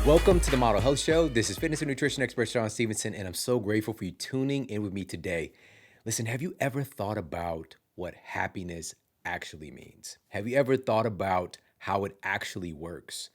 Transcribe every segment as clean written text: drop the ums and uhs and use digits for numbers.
Welcome to the Model Health Show. This is fitness and nutrition expert Shawn Stevenson, and I'm so grateful for you tuning in with me today. Listen, have you ever thought about what happiness actually means? Have you ever thought about how it actually works?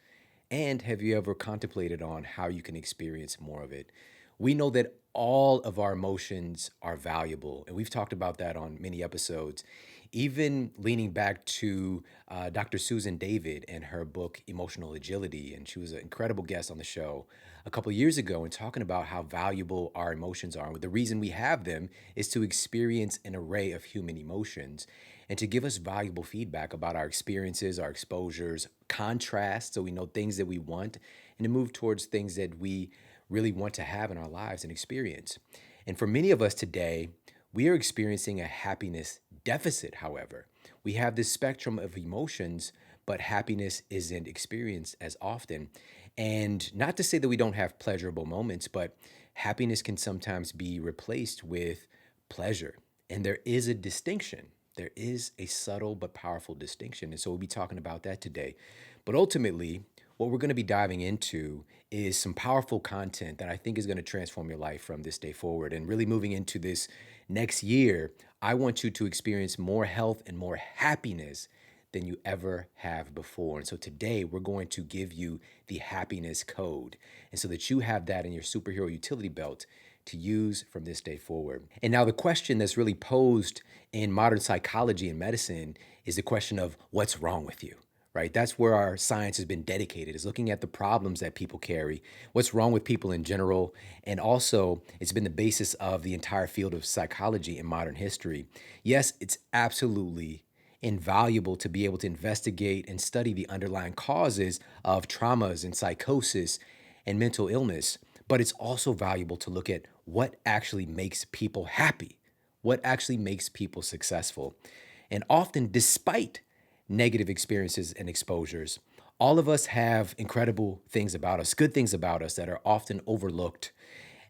And have you ever contemplated on how you can experience more of it? We know that all of our emotions are valuable, and we've talked about that on many episodes. Even leaning back to Dr. Susan David and her book Emotional Agility, and she was an incredible guest on the show a couple of years ago, and talking about how valuable our emotions are. And the reason we have them is to experience an array of human emotions and to give us valuable feedback about our experiences, our exposures, contrast, so we know things that we want, and to move towards things that we really want to have in our lives and experience. And for many of us today, we are experiencing a happiness deficit, however. We have this spectrum of emotions, but happiness isn't experienced as often. And not to say that we don't have pleasurable moments, but happiness can sometimes be replaced with pleasure. And there is a distinction. There is a subtle but powerful distinction. And so we'll be talking about that today. But ultimately, what we're going to be diving into is some powerful content that I think is going to transform your life from this day forward. And really moving into this next year, I want you to experience more health and more happiness than you ever have before. And so today we're going to give you the happiness code, and so that you have that in your superhero utility belt to use from this day forward. And now the question that's really posed in modern psychology and medicine is the question of what's wrong with you, right? That's where our science has been dedicated, is looking at the problems that people carry, what's wrong with people in general. And also, it's been the basis of the entire field of psychology in modern history. Yes, it's absolutely invaluable to be able to investigate and study the underlying causes of traumas and psychosis and mental illness, but it's also valuable to look at what actually makes people happy, what actually makes people successful. And often, despite negative experiences and exposures, all of us have incredible things about us, good things about us that are often overlooked,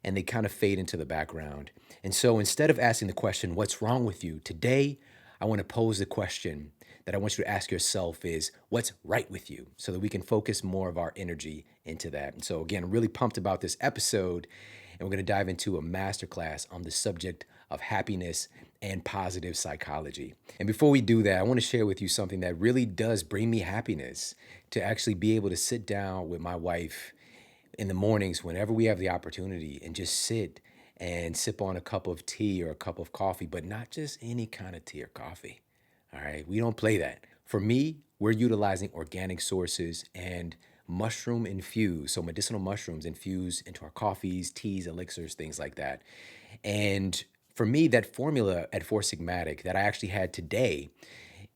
and they kind of fade into the background. And so instead of asking the question, what's wrong with you? Today, I want to pose the question that I want you to ask yourself is, what's right with you? So that we can focus more of our energy into that. And so again, I'm really pumped about this episode, and we're going to dive into a masterclass on the subject of happiness and positive psychology. And before we do that, I want to share with you something that really does bring me happiness, to actually be able to sit down with my wife in the mornings whenever we have the opportunity and just sit and sip on a cup of tea or a cup of coffee, but not just any kind of tea or coffee. All right, we don't play that. For me, we're utilizing organic sources and mushroom infused, so medicinal mushrooms infused into our coffees, teas, elixirs, things like that. And for me, that formula at Four Sigmatic that I actually had today,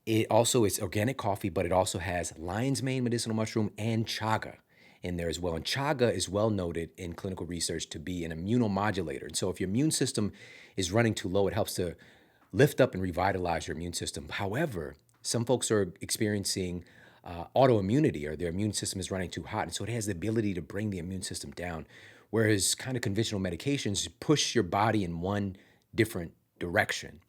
it also is organic coffee, but it also has lion's mane medicinal mushroom and chaga in there as well. And chaga is well noted in clinical research to be an immunomodulator. And so if your immune system is running too low, it helps to lift up and revitalize your immune system. However, some folks are experiencing autoimmunity, or their immune system is running too hot. And so it has the ability to bring the immune system down. Whereas kind of conventional medications push your body in one different direction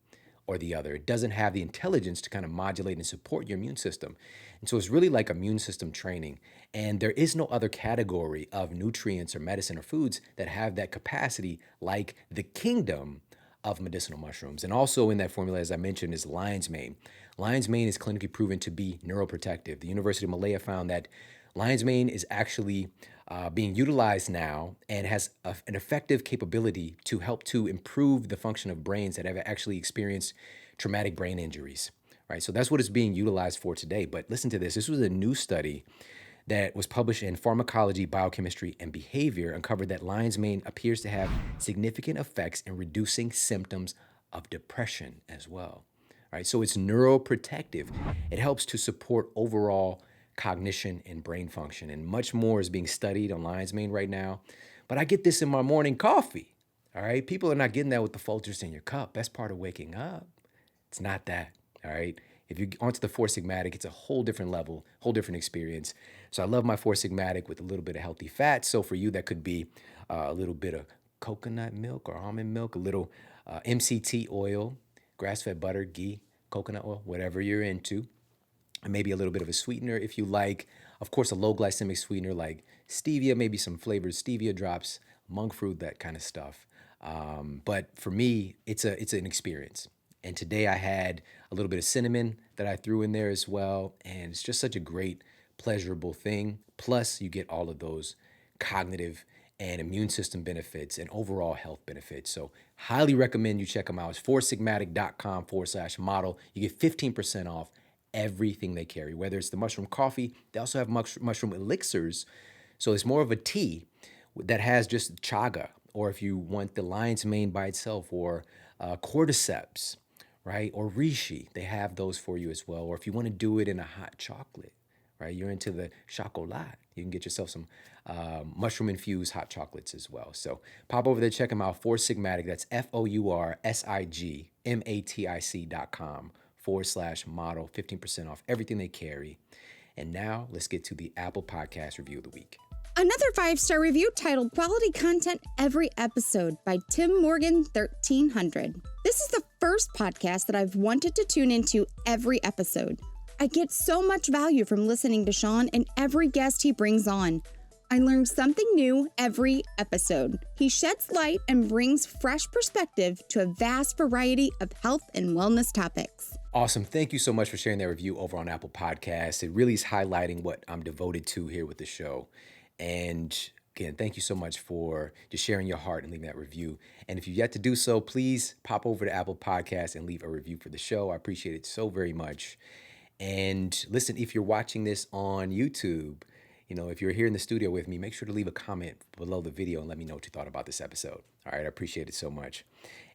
or the other. It doesn't have the intelligence to kind of modulate and support your immune system. And so it's really like immune system training. And there is no other category of nutrients or medicine or foods that have that capacity like the kingdom of medicinal mushrooms. And also in that formula, as I mentioned, is lion's mane. Lion's mane is clinically proven to be neuroprotective. The University of Malaya found that lion's mane is actually being utilized now and has an effective capability to help to improve the function of brains that have actually experienced traumatic brain injuries, right? So that's what it's being utilized for today. But listen to this. This was a new study that was published in Pharmacology, Biochemistry, and Behavior, uncovered that lion's mane appears to have significant effects in reducing symptoms of depression as well, right? So it's neuroprotective. It helps to support overall cognition and brain function, and much more is being studied on lion's mane right now. But I get this in my morning coffee, all right? People are not getting that with the Folgers in your cup. That's part of waking up. It's not that, all right? If you're onto the Four Sigmatic, it's a whole different level, whole different experience. So I love my Four Sigmatic with a little bit of healthy fat. So for you, that could be a little bit of coconut milk or almond milk, a little MCT oil, grass-fed butter, ghee, coconut oil, whatever you're into. And maybe a little bit of a sweetener if you like. Of course, a low glycemic sweetener like stevia, maybe some flavored stevia drops, monk fruit, that kind of stuff. But for me, it's an experience. And today I had a little bit of cinnamon that I threw in there as well, and it's just such a great, pleasurable thing. Plus, you get all of those cognitive and immune system benefits and overall health benefits. So, highly recommend you check them out. It's foursigmatic.com/model. You get 15% off everything they carry, whether it's the mushroom coffee. They also have mushroom elixirs. So, it's more of a tea that has just chaga, or if you want the lion's mane by itself, or cordyceps, right? Or reishi, they have those for you as well. Or if you want to do it in a hot chocolate, right? You're into the chocolat, you can get yourself some mushroom infused hot chocolates as well. So pop over there, check them out. Four Sigmatic, that's foursigmatic.com/model, 15% off everything they carry. And now let's get to the Apple Podcast Review of the Week. Another 5-star review titled Quality Content Every Episode by Tim Morgan 1300. This is the first podcast that I've wanted to tune into every episode. I get so much value from listening to Shawn and every guest he brings on. I learn something new every episode. He sheds light and brings fresh perspective to a vast variety of health and wellness topics. Awesome. Thank you so much for sharing that review over on Apple Podcasts. It really is highlighting what I'm devoted to here with the show. And again, thank you so much for just sharing your heart and leaving that review. And if you've yet to do so, please pop over to Apple Podcasts and leave a review for the show. I appreciate it so very much. And listen, if you're watching this on YouTube, if you're here in the studio with me, make sure to leave a comment below the video and let me know what you thought about this episode. All right, I appreciate it so much.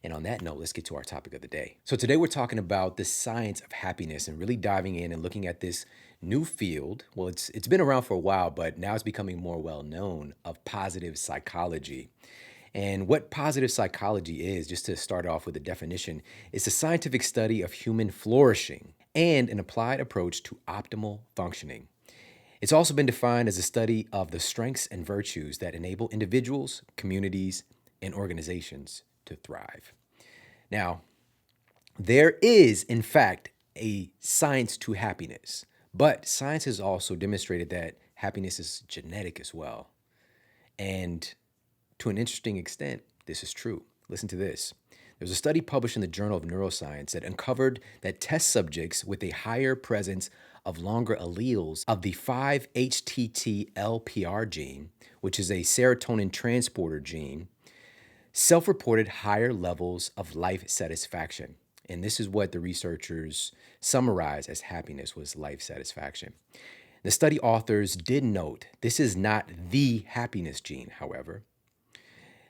And on that note, let's get to our topic of the day. So today we're talking about the science of happiness and really diving in and looking at this new field. Well, it's been around for a while, but now it's becoming more well known, of positive psychology. And what positive psychology is, just to start off with a definition, is a scientific study of human flourishing and an applied approach to optimal functioning. It's also been defined as a study of the strengths and virtues that enable individuals, communities, and organizations to thrive. Now, there is, in fact, a science to happiness, but science has also demonstrated that happiness is genetic as well. And to an interesting extent, this is true. Listen to this. There was a study published in the Journal of Neuroscience that uncovered that test subjects with a higher presence of longer alleles of the 5-HTT-LPR gene, which is a serotonin transporter gene, self-reported higher levels of life satisfaction. And this is what the researchers summarized as happiness was life satisfaction. The study authors did note this is not the happiness gene, however.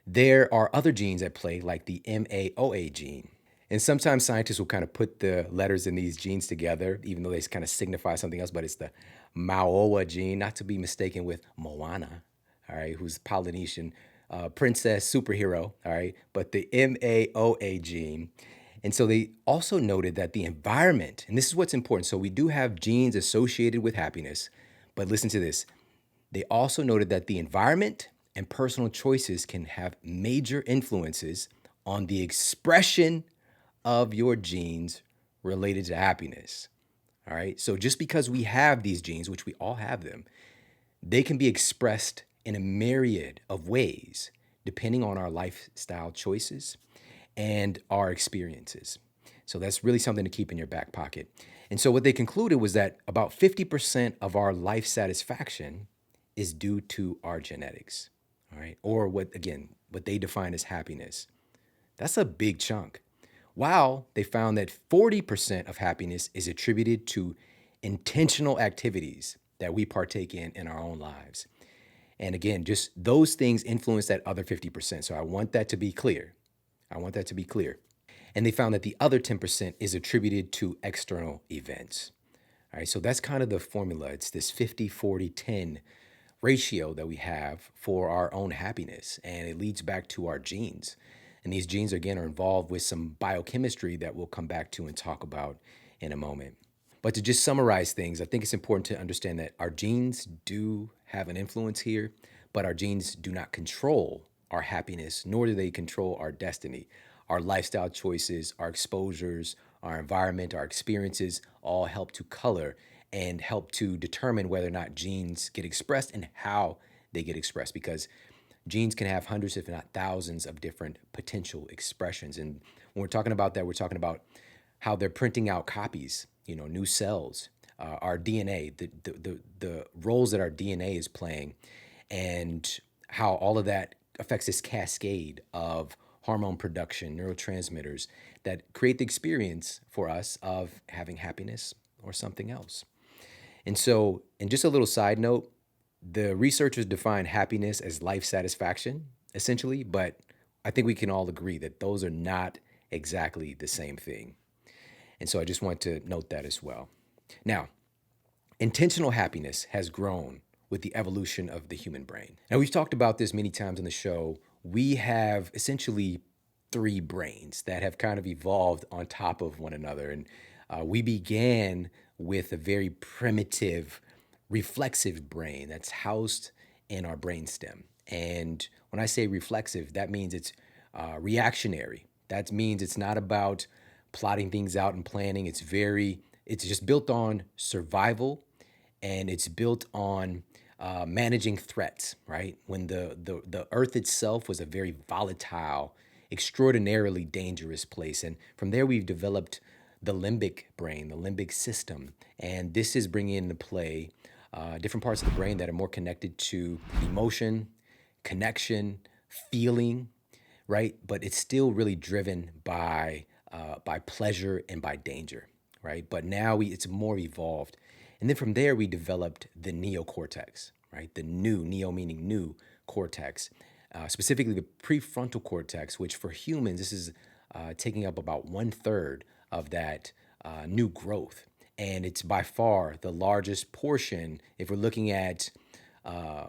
There are other genes at play, like the MAOA gene. And sometimes scientists will kind of put the letters in these genes together, even though they kind of signify something else, but it's the Maoa gene, not to be mistaken with Moana, all right, who's Polynesian princess superhero, all right, but the MAOA gene. And so they also noted that the environment, and this is what's important, so we do have genes associated with happiness, but listen to this. They also noted that the environment and personal choices can have major influences on the expression of your genes related to happiness. All right. So just because we have these genes, which we all have them, they can be expressed in a myriad of ways, depending on our lifestyle choices and our experiences. So that's really something to keep in your back pocket. And so what they concluded was that about 50% of our life satisfaction is due to our genetics. All right. Or what they define as happiness. That's a big chunk. While they found that 40% of happiness is attributed to intentional activities that we partake in our own lives. And again, just those things influence that other 50%. So I want that to be clear. And they found that the other 10% is attributed to external events. All right, so that's kind of the formula. It's this 50-40-10 ratio that we have for our own happiness. And it leads back to our genes. And these genes, again, are involved with some biochemistry that we'll come back to and talk about in a moment. But to just summarize things, I think it's important to understand that our genes do have an influence here, but our genes do not control our happiness, nor do they control our destiny. Our lifestyle choices, our exposures, our environment, our experiences all help to color and help to determine whether or not genes get expressed and how they get expressed, because genes can have hundreds, if not thousands, of different potential expressions. And when we're talking about that, we're talking about how they're printing out copies, new cells, our DNA, the roles that our DNA is playing, and how all of that affects this cascade of hormone production, neurotransmitters that create the experience for us of having happiness or something else. And so, and just a little side note, the researchers define happiness as life satisfaction, essentially, but I think we can all agree that those are not exactly the same thing. And so I just want to note that as well. Now, intentional happiness has grown with the evolution of the human brain. Now, we've talked about this many times on the show. We have essentially three brains that have kind of evolved on top of one another. And we began with a very primitive, reflexive brain that's housed in our brainstem. And when I say reflexive, that means it's reactionary. That means it's not about plotting things out and planning. It's just built on survival, and it's built on managing threats, right? When the earth itself was a very volatile, extraordinarily dangerous place. And from there, we've developed the limbic brain, the limbic system. And this is bringing into play different parts of the brain that are more connected to emotion, connection, feeling, right? But it's still really driven by pleasure and by danger, right? But now it's more evolved. And then from there, we developed the neocortex, right? The neo meaning new cortex, specifically the prefrontal cortex, which for humans, this is taking up about 1/3 of that new growth. And it's by far the largest portion. If we're looking at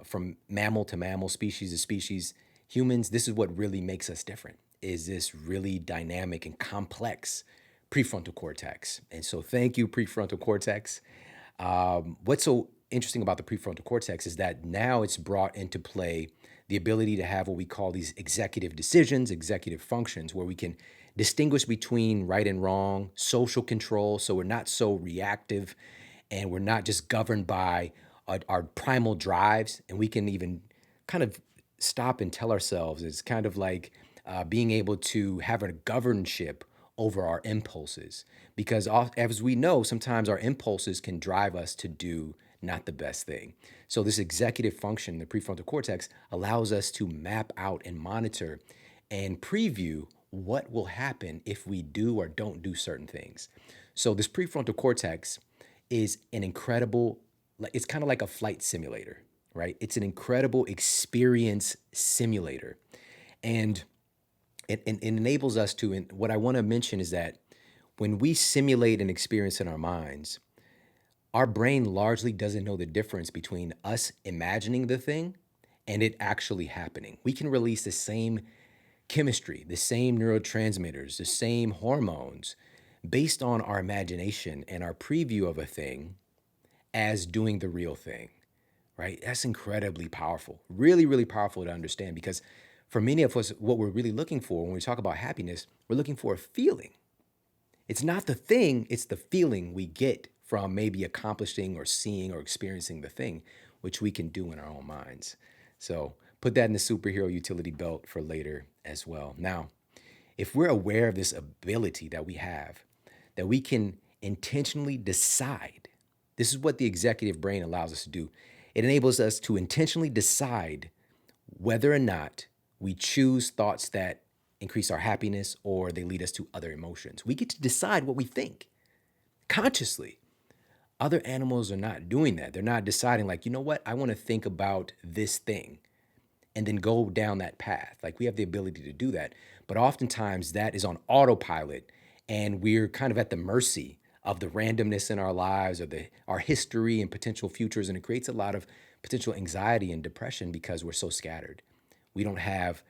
from mammal to mammal, species to species, humans, this is what really makes us different, is this really dynamic and complex prefrontal cortex. And so thank you, prefrontal cortex. What's so interesting about the prefrontal cortex is that now it's brought into play the ability to have what we call these executive decisions, executive functions, where we can distinguish between right and wrong, social control, so we're not so reactive, and we're not just governed by our primal drives, and we can even kind of stop and tell ourselves. It's kind of like being able to have a governorship over our impulses, because as we know, sometimes our impulses can drive us to do not the best thing. So this executive function, the prefrontal cortex, allows us to map out and monitor and preview what will happen if we do or don't do certain things. So this prefrontal cortex is an incredible, it's kind of like a flight simulator, right? It's an incredible experience simulator. And it enables us to, and what I want to mention is that when we simulate an experience in our minds, our brain largely doesn't know the difference between us imagining the thing and it actually happening. We can release the same chemistry, the same neurotransmitters, the same hormones based on our imagination and our preview of a thing as doing the real thing, right? That's incredibly powerful, really, really powerful to understand, because for many of us, what we're really looking for when we talk about happiness, we're looking for a feeling. It's not the thing, it's the feeling we get from maybe accomplishing or seeing or experiencing the thing, which we can do in our own minds. So put that in the superhero utility belt for later as well. Now, if we're aware of this ability that we have, that we can intentionally decide, this is what the executive brain allows us to do. It enables us to intentionally decide whether or not we choose thoughts that increase our happiness or they lead us to other emotions. We get to decide what we think consciously. Other animals are not doing that. They're not deciding, like, you know what, I want to think about this thing and then go down that path. Like, we have the ability to do that. But oftentimes that is on autopilot, and we're kind of at the mercy of the randomness in our lives or our history and potential futures. And it creates a lot of potential anxiety and depression because we're so scattered. We don't have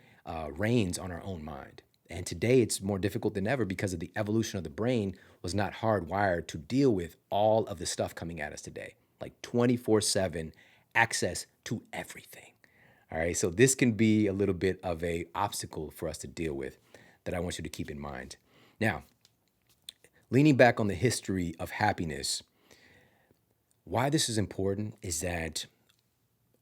reins on our own mind. And today it's more difficult than ever because of the evolution of the brain was not hardwired to deal with all of the stuff coming at us today, like 24/7 access to everything. All right, so this can be a little bit of a obstacle for us to deal with that I want you to keep in mind. Now, leaning back on the history of happiness, why this is important is that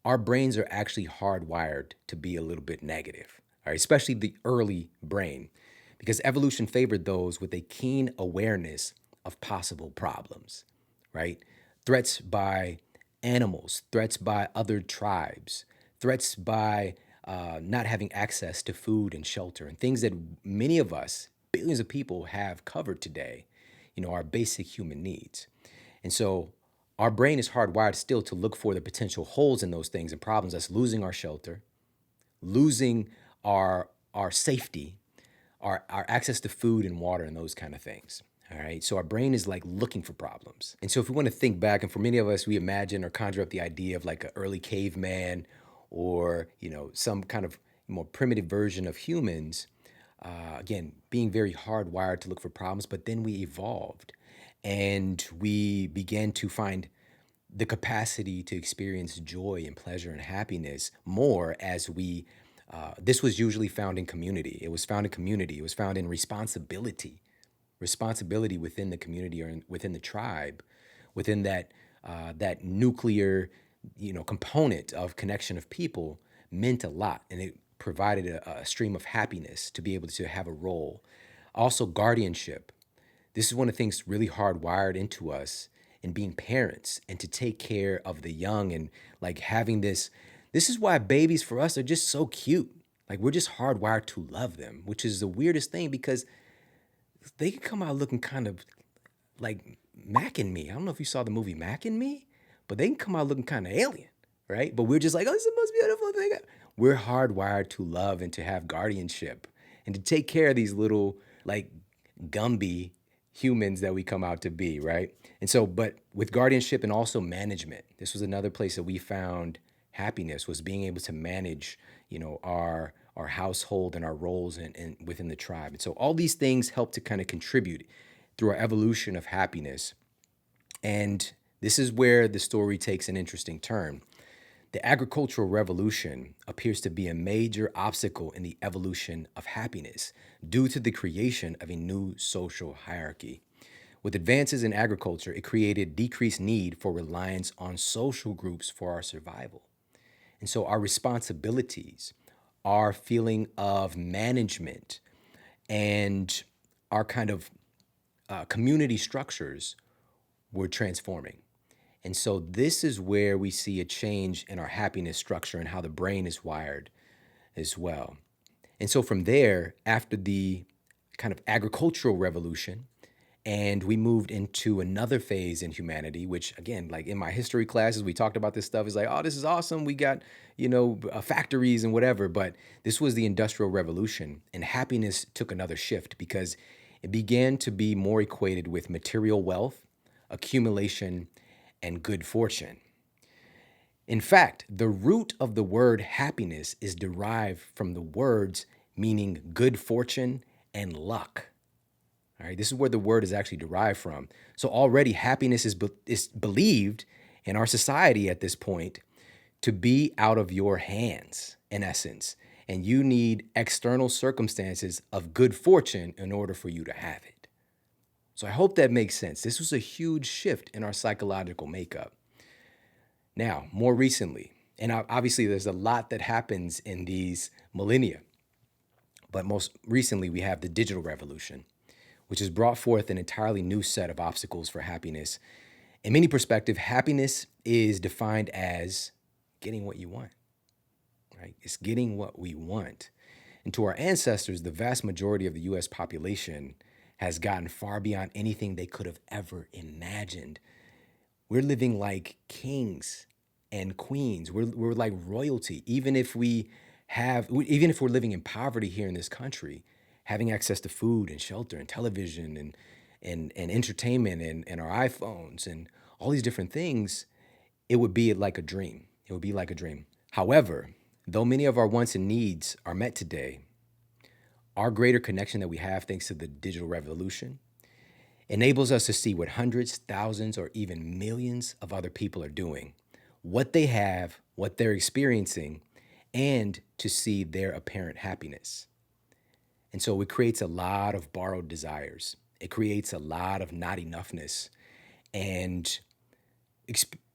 our brains are actually hardwired to be a little bit negative, all right, especially the early brain, because evolution favored those with a keen awareness of possible problems, right? Threats by animals, threats by other tribes, threats by not having access to food and shelter, and things that many of us, billions of people, have covered today, our basic human needs. And so our brain is hardwired still to look for the potential holes in those things and problems. That's losing our shelter, losing our safety, our access to food and water and those kind of things. All right. So our brain is like looking for problems. And so if we want to think back, and for many of us, we imagine or conjure up the idea of like an early caveman or, some kind of more primitive version of humans, again, being very hardwired to look for problems, but then we evolved and we began to find the capacity to experience joy and pleasure and happiness more as we this was usually found in community. It was found in community. It was found in responsibility within the community or within the tribe, within that nuclear, component of connection of people meant a lot, and it provided a stream of happiness to be able to have a role. Also, guardianship. This is one of the things really hardwired into us in being parents and to take care of the young and like having this. This is why babies for us are just so cute. Like we're just hardwired to love them, which is the weirdest thing because they can come out looking kind of like Mac and Me. I don't know if you saw the movie Mac and Me, but they can come out looking kind of alien, right? But we're just like, oh, this is the most beautiful thing. We're hardwired to love and to have guardianship and to take care of these little like Gumby humans that we come out to be, right? And so, but with guardianship and also management, this was another place that we found happiness was being able to manage, our household and our roles and within the tribe. And so all these things help to kind of contribute through our evolution of happiness. And this is where the story takes an interesting turn. The agricultural revolution appears to be a major obstacle in the evolution of happiness due to the creation of a new social hierarchy. With advances in agriculture, it created decreased need for reliance on social groups for our survival. And so our responsibilities, our feeling of management, and our kind of community structures were transforming. And so this is where we see a change in our happiness structure and how the brain is wired as well. And so from there, after the kind of agricultural revolution, and we moved into another phase in humanity, which again, like in my history classes, we talked about this stuff. It's like, oh, this is awesome. We got, factories and whatever. But this was the Industrial Revolution, and happiness took another shift because it began to be more equated with material wealth, accumulation, and good fortune. In fact, the root of the word happiness is derived from the words meaning good fortune and luck. All right, this is where the word is actually derived from. So already happiness is believed in our society at this point to be out of your hands, in essence. And you need external circumstances of good fortune in order for you to have it. So I hope that makes sense. This was a huge shift in our psychological makeup. Now, more recently, and obviously there's a lot that happens in these millennia, but most recently we have the digital revolution, which has brought forth an entirely new set of obstacles for happiness. In many perspectives, happiness is defined as getting what you want, right? It's getting what we want. And to our ancestors, the vast majority of the US population has gotten far beyond anything they could have ever imagined. We're living like kings and queens. We're like royalty. Even if we're living in poverty here in this country, having access to food and shelter and television and entertainment and our iPhones and all these different things, it would be like a dream. It would be like a dream. However, though many of our wants and needs are met today, our greater connection that we have thanks to the digital revolution enables us to see what hundreds, thousands, or even millions of other people are doing, what they have, what they're experiencing, and to see their apparent happiness. And so it creates a lot of borrowed desires. It creates a lot of not enoughness. And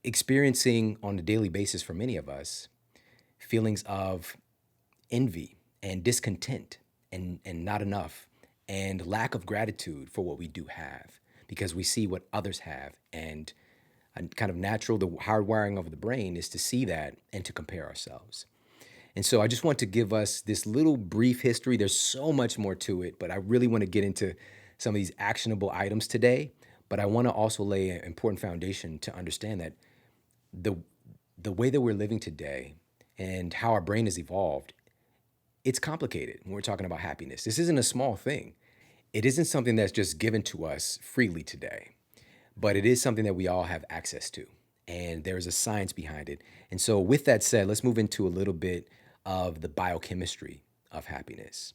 experiencing on a daily basis for many of us feelings of envy and discontent and not enough and lack of gratitude for what we do have because we see what others have. And kind of natural, the hardwiring of the brain is to see that and to compare ourselves. And so I just want to give us this little brief history. There's so much more to it, but I really want to get into some of these actionable items today. But I want to also lay an important foundation to understand that the the way that we're living today and how our brain has evolved, it's complicated when we're talking about happiness. This isn't a small thing. It isn't something that's just given to us freely today, but it is something that we all have access to. And there's a science behind it. And so, with that said, let's move into a little bit of the biochemistry of happiness.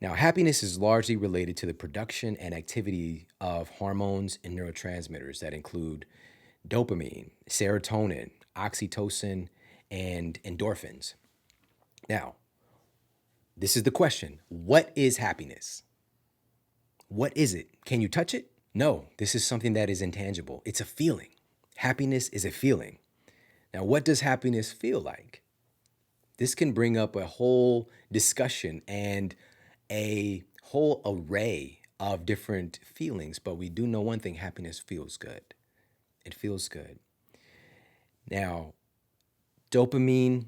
Now, happiness is largely related to the production and activity of hormones and neurotransmitters that include dopamine, serotonin, oxytocin, and endorphins. Now, this is the question. What is happiness? What is it? Can you touch it? No, this is something that is intangible. It's a feeling. Happiness is a feeling. Now, what does happiness feel like? This can bring up a whole discussion and a whole array of different feelings, but we do know one thing: happiness feels good. It feels good. Now, dopamine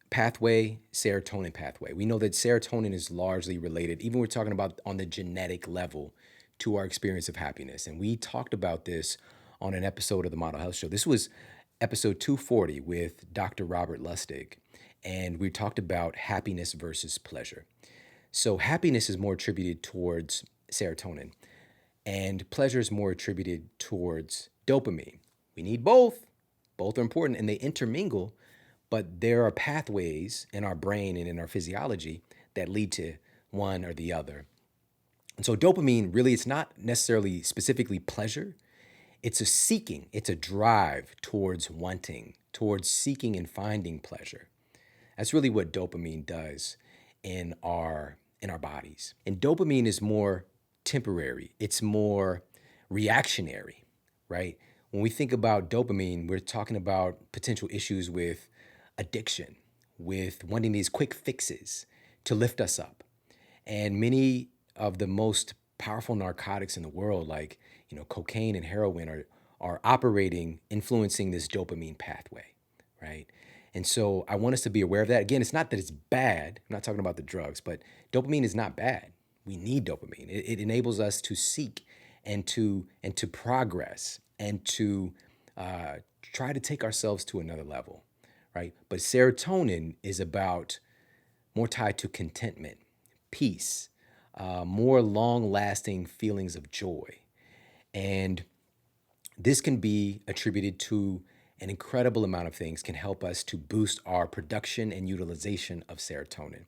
pathway, serotonin pathway. We know that serotonin is largely related, even we're talking about on the genetic level, to our experience of happiness. And we talked about this on an episode of the Model Health Show. This was episode 240 with Dr. Robert Lustig. And we talked about happiness versus pleasure. So happiness is more attributed towards serotonin, and pleasure is more attributed towards dopamine. We need both. Both are important and they intermingle, but there are pathways in our brain and in our physiology that lead to one or the other. And so dopamine, really, it's not necessarily specifically pleasure. It's a seeking, it's a drive towards wanting, towards seeking and finding pleasure. That's really what dopamine does in our bodies. And dopamine is more temporary. It's more reactionary, right? When we think about dopamine, we're talking about potential issues with addiction, with wanting these quick fixes to lift us up. And many of the most powerful narcotics in the world, like cocaine and heroin, are operating, influencing this dopamine pathway, right? And so I want us to be aware of that. Again, it's not that it's bad. I'm not talking about the drugs, but dopamine is not bad. We need dopamine. It enables us to seek and to progress and to try to take ourselves to another level, right? But serotonin is about more tied to contentment, peace, more long-lasting feelings of joy. And this can be attributed to an incredible amount of things, can help us to boost our production and utilization of serotonin.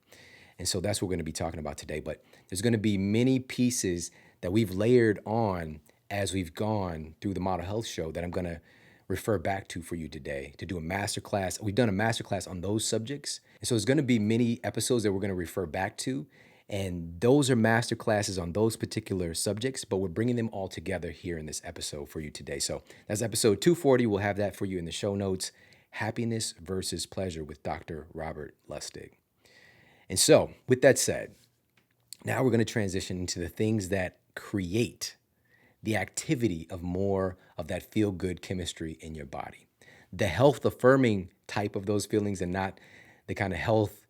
And so that's what we're going to be talking about today. But there's going to be many pieces that we've layered on as we've gone through the Model Health Show that I'm going to refer back to for you today to do a masterclass. We've done a masterclass on those subjects. And so there's going to be many episodes that we're going to refer back to. And those are masterclasses on those particular subjects, but we're bringing them all together here in this episode for you today. So that's episode 240. We'll have that for you in the show notes. Happiness versus pleasure with Dr. Robert Lustig. And so with that said, now we're going to transition into the things that create the activity of more of that feel-good chemistry in your body. The health-affirming type of those feelings and not the kind of health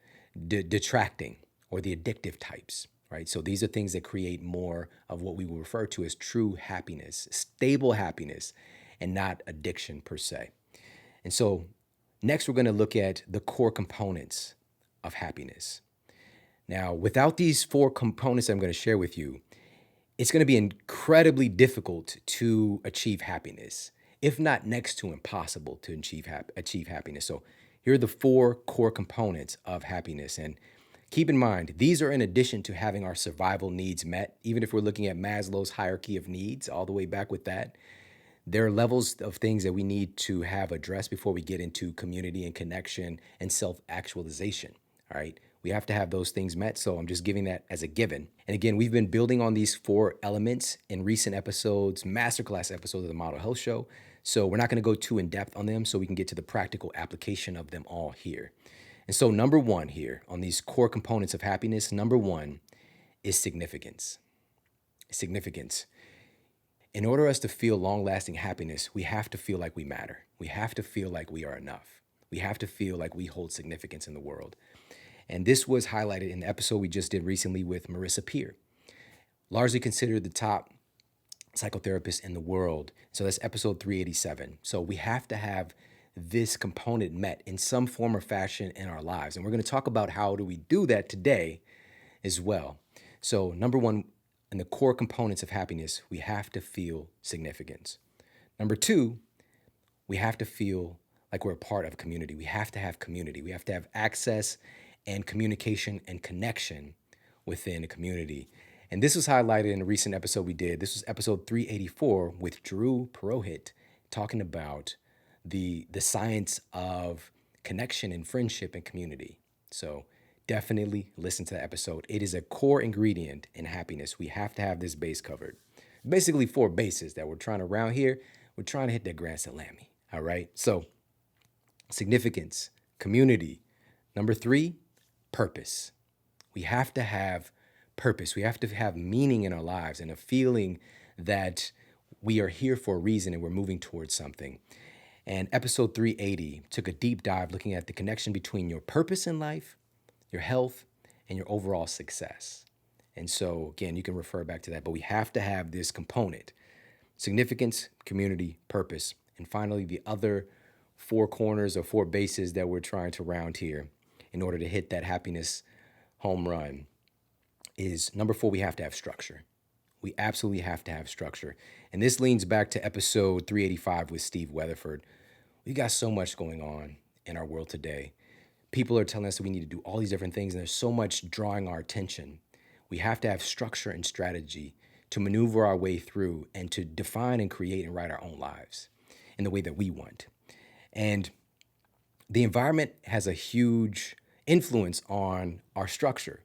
detracting or the addictive types, right? So these are things that create more of what we will refer to as true happiness, stable happiness, and not addiction per se. And so next we're going to look at the core components of happiness. Now, without these 4 components I'm going to share with you, it's going to be incredibly difficult to achieve happiness, if not next to impossible to achieve happiness. So here are the 4 core components of happiness. And keep in mind, these are in addition to having our survival needs met. Even if we're looking at Maslow's hierarchy of needs, all the way back with that, there are levels of things that we need to have addressed before we get into community and connection and self-actualization, all right? We have to have those things met, so I'm just giving that as a given. And again, we've been building on these 4 elements in recent episodes, masterclass episodes of the Model Health Show. So we're not going to go too in depth on them so we can get to the practical application of them all here. And so, number one here on these core components of happiness, number one is significance. Significance. In order for us to feel long lasting happiness, we have to feel like we matter. We have to feel like we are enough. We have to feel like we hold significance in the world. And this was highlighted in the episode we just did recently with Marissa Peer, largely considered the top psychotherapist in the world. So that's episode 387. So we have to have this component met in some form or fashion in our lives. And we're going to talk about how do we do that today as well. So number one, in the core components of happiness, we have to feel significance. Number two, we have to feel like we're a part of a community. We have to have community. We have to have access and communication and connection within a community. And this was highlighted in a recent episode we did. This was episode 384 with Drew Purohit, talking about the science of connection and friendship and community. So definitely listen to that episode. It is a core ingredient in happiness. We have to have this base covered. Basically 4 bases that we're trying to round here. We're trying to hit that grand salami. All right. So significance, community. Number 3, purpose. We have to have purpose. We have to have meaning in our lives and a feeling that we are here for a reason and we're moving towards something. And episode 380 took a deep dive looking at the connection between your purpose in life, your health, and your overall success. And so, again, you can refer back to that, but we have to have this component: significance, community, purpose. And finally, the other 4 corners or 4 bases that we're trying to round here in order to hit that happiness home run is number 4, we have to have structure. We absolutely have to have structure. And this leans back to episode 385 with Steve Weatherford. We got so much going on in our world today. People are telling us that we need to do all these different things, and there's so much drawing our attention. We have to have structure and strategy to maneuver our way through and to define and create and write our own lives in the way that we want. And the environment has a huge influence on our structure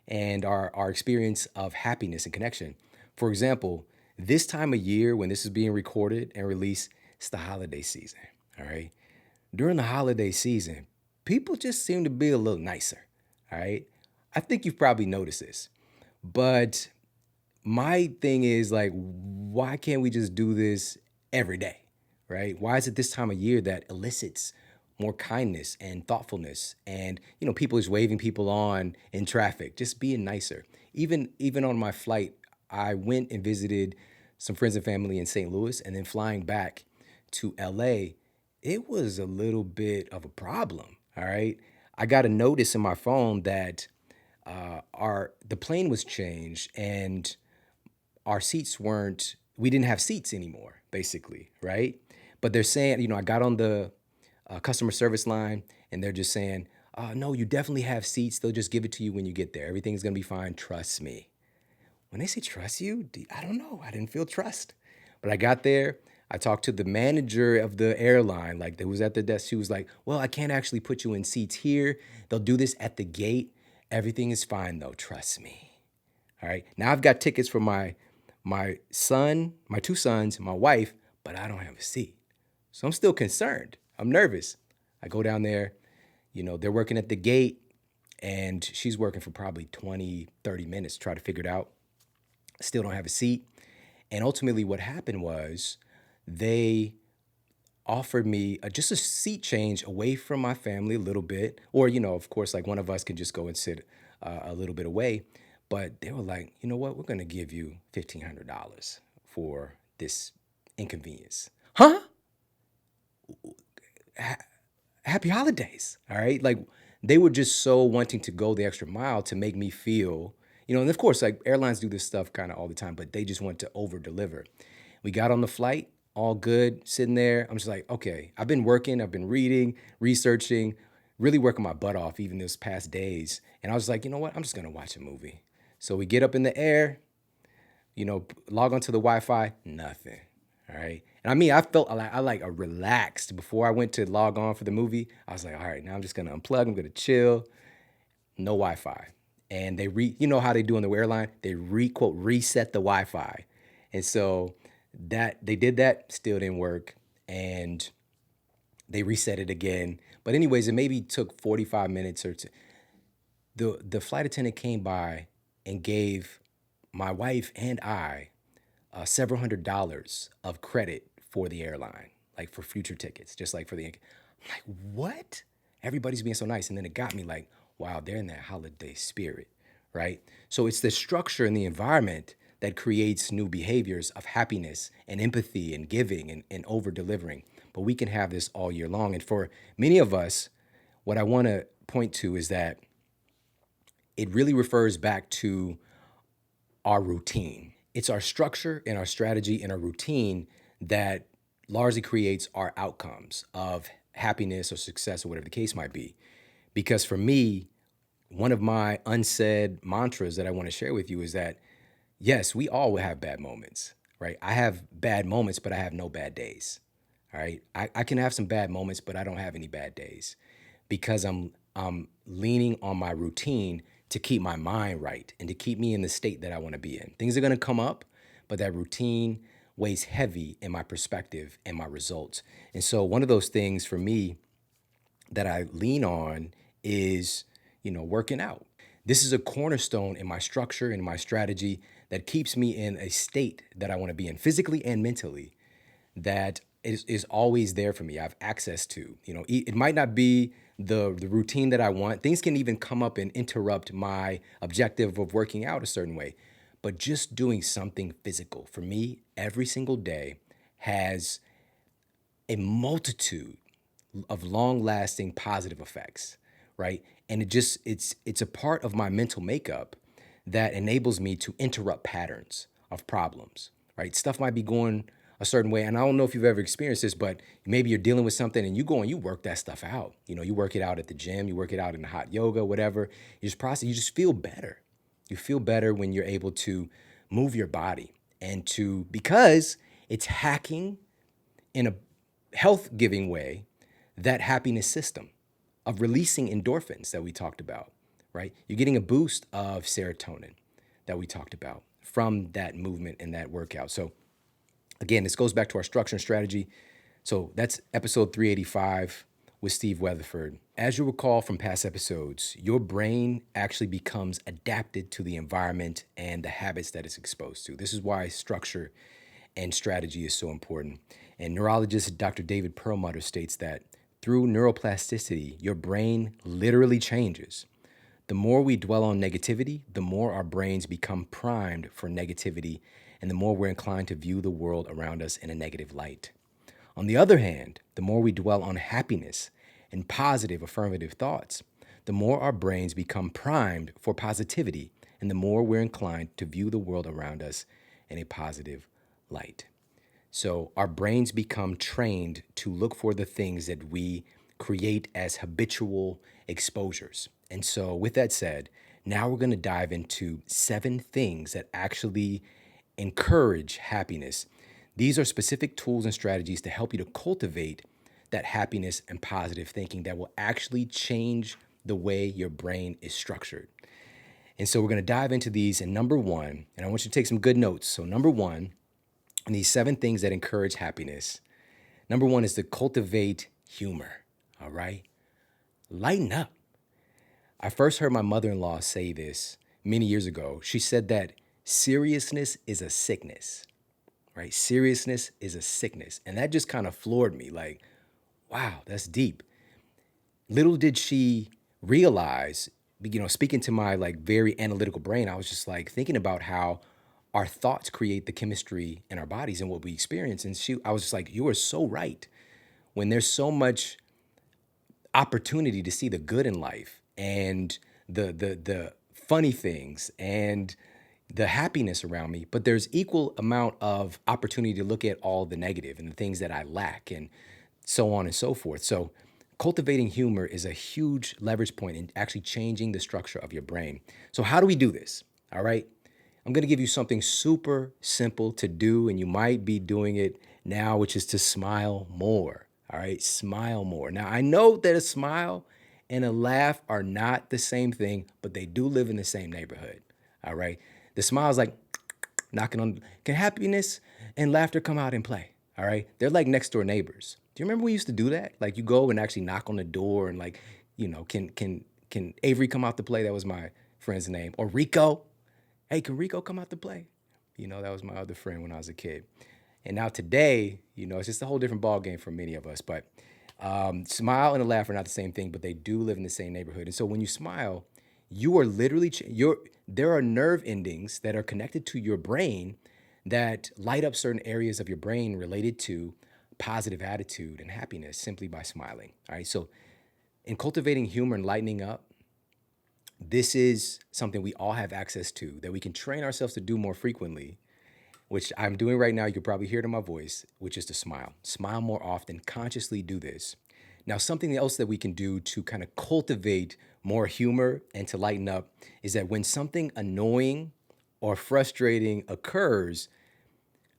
and our experience of happiness and connection. For example, this time of year when this is being recorded and released, it's the holiday season, all right? During the holiday season, people just seem to be a little nicer, all right? I think you've probably noticed this. But my thing is, like, why can't we just do this every day, right? Why is it this time of year that elicits more kindness and thoughtfulness and, people just waving people on in traffic, just being nicer? Even on my flight, I went and visited some friends and family in St. Louis, and then flying back to LA, it was a little bit of a problem, all right? I got a notice in my phone that the plane was changed and our seats we didn't have seats anymore, basically, right? But they're saying, I got on the customer service line and they're just saying, no, you definitely have seats. They'll just give it to you when you get there. Everything's going to be fine. Trust me. When they say trust you, I don't know. I didn't feel trust. But I got there. I talked to the manager of the airline, like that was at the desk. She was like, well, I can't actually put you in seats here. They'll do this at the gate. Everything is fine though. Trust me. All right. Now I've got tickets for my son, my 2 sons, my wife, but I don't have a seat. So I'm still concerned. I'm nervous. I go down there, they're working at the gate and she's working for probably 20, 30 minutes to try to figure it out. Still don't have a seat. And ultimately what happened was they offered me just a seat change away from my family a little bit. Or, of course, like one of us can just go and sit a little bit away. But they were like, you know what? We're going to give you $1,500 for this inconvenience. Huh? Happy holidays. All right. Like they were just so wanting to go the extra mile to make me feel, and of course, like airlines do this stuff kind of all the time, but they just want to over deliver. We got on the flight, all good, sitting there. I'm just like, okay, I've been working, I've been reading, researching, really working my butt off even this past days. And I was like, you know what? I'm just going to watch a movie. So we get up in the air, log onto the Wi-Fi, nothing. All right. And I mean, I felt like relaxed before I went to log on for the movie. I was like, all right, now I'm just going to unplug. I'm going to chill. No Wi-Fi. And they how they do on the airline, they reset the Wi-Fi. And so that they did that, still didn't work. and they reset it again. But anyways, it maybe took 45 minutes or the flight attendant came by and gave my wife and I several $100s of credit for the airline, like for future tickets, just like for the. I'm like, what? Everybody's being so nice, and then it got me like, wow, they're in that holiday spirit, right? So it's the structure and the environment that creates new behaviors of happiness and empathy and giving and over delivering. But we can have this all year long. And for many of us, what I want to point to is that it really refers back to our routine. It's our structure and our strategy and our routine that largely creates our outcomes of happiness or success or whatever the case might be. Because for me, one of my unsaid mantras that I want to share with you is that, yes, we all will have bad moments, right? I have bad moments, but I have no bad days. All right. I can have some bad moments, but I don't have any bad days because I'm leaning on my routine to keep my mind right and to keep me in the state that I want to be in. Things are going to come up, but that routine weighs heavy in my perspective and my results. And so one of those things for me that I lean on is, working out. This is a cornerstone in my structure and my strategy that keeps me in a state that I want to be in physically and mentally that is always there for me. I have access to, it might not be the routine that I want. Things can even come up and interrupt my objective of working out a certain way. But just doing something physical for me every single day has a multitude of long-lasting positive effects, right? And it's a part of my mental makeup that enables me to interrupt patterns of problems, right? Stuff might be going a certain way, and I don't know if you've ever experienced this, but maybe you're dealing with something and you go and you work that stuff out. You work it out at the gym, you work it out in the hot yoga, whatever. You just feel better. You feel better when you're able to move your body because it's hacking in a health giving way that happiness system of releasing endorphins that we talked about, right? You're getting a boost of serotonin that we talked about from that movement and that workout. So again, this goes back to our structure and strategy. So that's episode 385 with Steve Weatherford. As you recall from past episodes, your brain actually becomes adapted to the environment and the habits that it's exposed to. This is why structure and strategy is so important. And neurologist Dr. David Perlmutter states that through neuroplasticity, your brain literally changes. The more we dwell on negativity, the more our brains become primed for negativity, and the more we're inclined to view the world around us in a negative light. On the other hand, the more we dwell on happiness and positive affirmative thoughts, the more our brains become primed for positivity, and the more we're inclined to view the world around us in a positive light. So our brains become trained to look for the things that we create as habitual exposures. And so with that said, now we're going to dive into 7 things that actually encourage happiness. These are specific tools and strategies to help you to cultivate that happiness and positive thinking that will actually change the way your brain is structured. And so we're going to dive into these. And number 1, and I want you to take some good notes. So number 1, and these 7 things that encourage happiness. Number 1 is to cultivate humor. All right. Lighten up. I first heard my mother-in-law say this many years ago. She said that seriousness is a sickness, right? Seriousness is a sickness. And that just kind of floored me. Like, wow, that's deep. Little did she realize, speaking to my very analytical brain, I was just thinking about how our thoughts create the chemistry in our bodies and what we experience. And I was just like, you are so right. When there's so much opportunity to see the good in life and the funny things and the happiness around me, but there's equal amount of opportunity to look at all the negative and the things that I lack and so on and so forth. So cultivating humor is a huge leverage point in actually changing the structure of your brain. So how do we do this? All right. I'm going to give you something super simple to do, and you might be doing it now, which is to smile more. All right, smile more. Now, I know that a smile and a laugh are not the same thing, but they do live in the same neighborhood. All right, the smile is like knocking on. Can happiness and laughter come out and play? All right. They're like next door neighbors. Do you remember we used to do that? Like you go and actually knock on the door and like, can Avery come out to play? That was my friend's name. Or Rico. Hey, can Rico come out to play? That was my other friend when I was a kid. And now today, it's just a whole different ball game for many of us. But smile and a laugh are not the same thing, but they do live in the same neighborhood. And so when you smile, you are literally there are nerve endings that are connected to your brain that light up certain areas of your brain related to positive attitude and happiness simply by smiling. All right. So in cultivating humor and lightening up, this is something we all have access to that we can train ourselves to do more frequently, which I'm doing right now. You can probably hear it in my voice, which is to smile. Smile more often, consciously do this. Now, something else that we can do to kind of cultivate more humor and to lighten up is that when something annoying or frustrating occurs,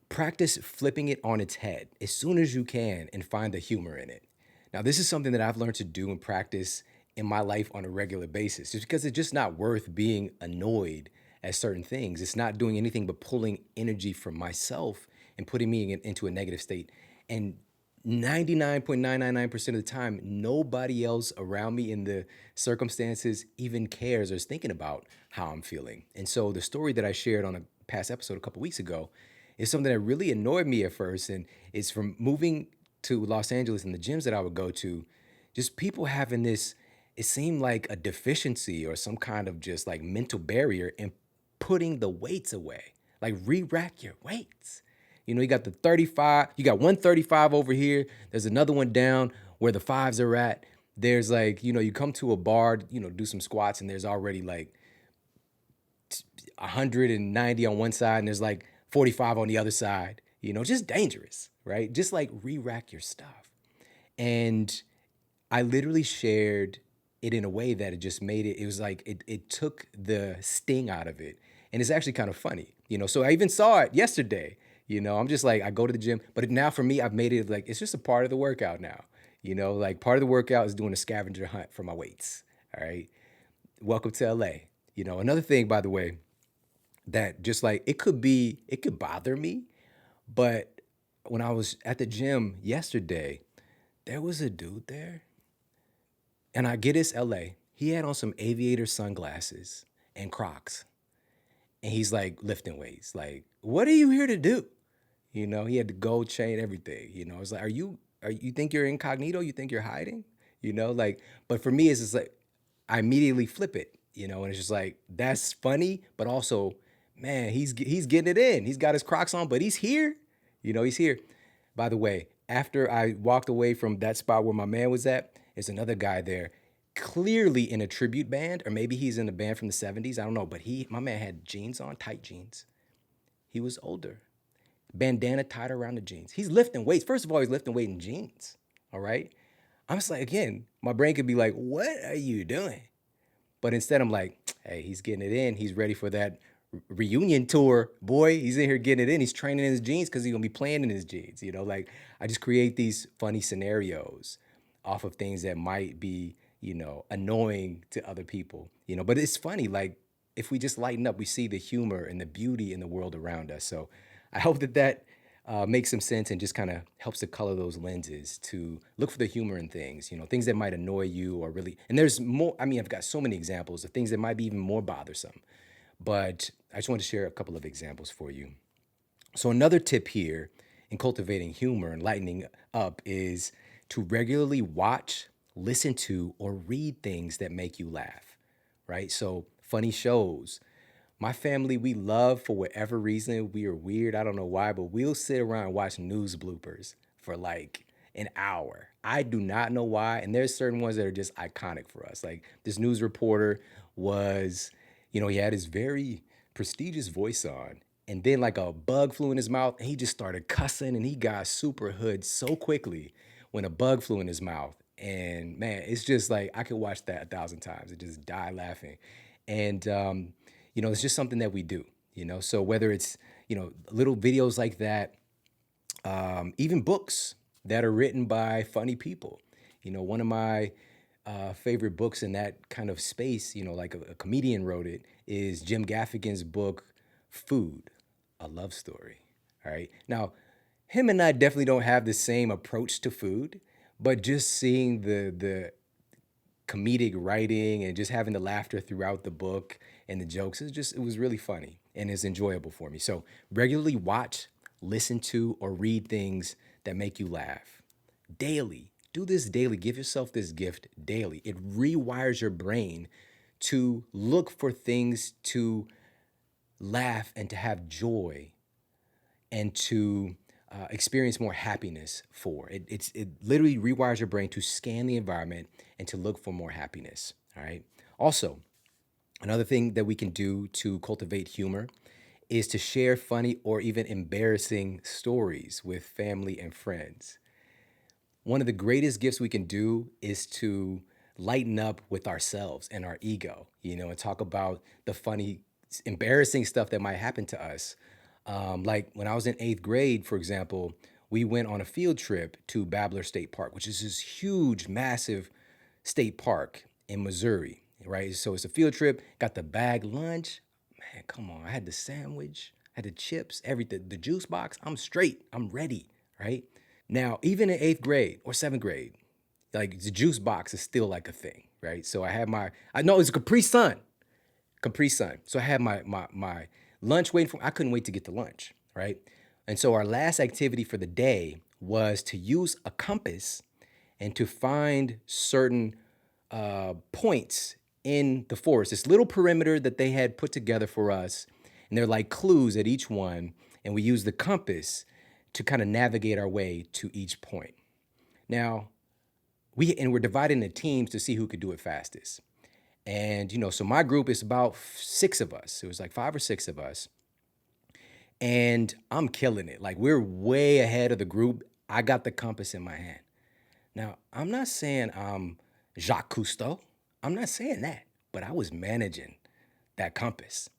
practice flipping it on its head as soon as you can and find the humor in it. Now, this is something that I've learned to do and practice in my life on a regular basis, just because it's just not worth being annoyed at certain things. It's not doing anything but pulling energy from myself and putting me into a negative state. And 99.999% of the time, nobody else around me in the circumstances even cares or is thinking about how I'm feeling. And so the story that I shared on a past episode a couple weeks ago is something that really annoyed me at first. And it's from moving to Los Angeles and the gyms that I would go to, just people having this, it seemed like a deficiency or some kind of just like mental barrier in putting the weights away. Like re-rack your weights. You got the 35, you got 135 over here. There's another one down where the fives are at. There's like, you come to a bar, do some squats and there's already like 190 on one side and there's like 45 on the other side. Just dangerous, right? Just like re-rack your stuff. And I literally shared it in a way that it just made it was like it took the sting out of it. And it's actually kind of funny, So I even saw it yesterday. I'm just like, I go to the gym, but now for me, I've made it like, it's just a part of the workout now. Like part of the workout is doing a scavenger hunt for my weights. All right. Welcome to LA. Another thing, by the way, that just like, it could bother me, but when I was at the gym yesterday, there was a dude there. And I get it's LA. He had on some aviator sunglasses and Crocs. And he's like lifting weights. Like, what are you here to do? He had the gold chain, everything. It's like, you think you're incognito? You think you're hiding? Like, but for me, it's just like, I immediately flip it, and it's just like, that's funny, but also, man, he's getting it in. He's got his Crocs on, but he's here. He's here. By the way, after I walked away from that spot where my man was at, there's another guy there, clearly in a tribute band, or maybe he's in a band from the 70s. I don't know, but my man had jeans on, tight jeans. He was older. Bandana tied around the jeans. He's lifting weights. First of all, he's lifting weight in jeans. All right. I'm just like, again, my brain could be like, what are you doing? But instead, I'm like, hey, he's getting it in. He's ready for that reunion tour. Boy, he's in here getting it in. He's training in his jeans because he's going to be playing in his jeans. Like I just create these funny scenarios off of things that might be, annoying to other people, but it's funny. Like if we just lighten up, we see the humor and the beauty in the world around us. So I hope that makes some sense and just kind of helps to color those lenses to look for the humor in things, things that might annoy you or really, and there's more. I mean, I've got so many examples of things that might be even more bothersome, but I just want to share a couple of examples for you. So another tip here in cultivating humor and lightening up is to regularly watch, listen to, or read things that make you laugh, right? So funny shows. My family, we love, for whatever reason, we are weird. I don't know why, but we'll sit around and watch news bloopers for like an hour. I do not know why. And there's certain ones that are just iconic for us. Like this news reporter was, he had his very prestigious voice on. And then like a bug flew in his mouth and he just started cussing and he got super hood so quickly when a bug flew in his mouth. And man, it's just like, I could watch that 1,000 times and just die laughing. And, it's just something that we do, so whether it's, little videos like that, even books that are written by funny people, one of my favorite books in that kind of space, like a comedian wrote it, is Jim Gaffigan's book, Food, a Love Story. All right. Now, him and I definitely don't have the same approach to food, but just seeing the comedic writing and just having the laughter throughout the book and the jokes, it was really funny and it's enjoyable for me. So regularly watch, listen to, or read things that make you laugh daily. Do this daily. Give yourself this gift daily. It rewires your brain to look for things to laugh and to have joy and to experience more happiness for. It literally rewires your brain to scan the environment and to look for more happiness. All right. Also, another thing that we can do to cultivate humor is to share funny or even embarrassing stories with family and friends. One of the greatest gifts we can do is to lighten up with ourselves and our ego, and talk about the funny, embarrassing stuff that might happen to us. Like when I was in eighth grade, for example, we went on a field trip to Babbler State Park, which is this huge, massive state park in Missouri, right? So it's a field trip, got the bag lunch. Man, come on. I had the sandwich, I had the chips, everything, the juice box. I'm straight, I'm ready, right? Now, even in eighth grade or seventh grade, like the juice box is still like a thing, right? So I know it's a Capri Sun. So I had my lunch waiting for. I couldn't wait to get to lunch, right? And so our last activity for the day was to use a compass and to find certain points in the forest. This little perimeter that they had put together for us, and they're like clues at each one, and we use the compass to kind of navigate our way to each point. Now, we're divided into teams to see who could do it fastest. And so my group is about six of us. It was like five or six of us, and I'm killing it. Like we're way ahead of the group. I got the compass in my hand. Now, I'm not saying I'm Jacques Cousteau. I'm not saying that, but I was managing that compass.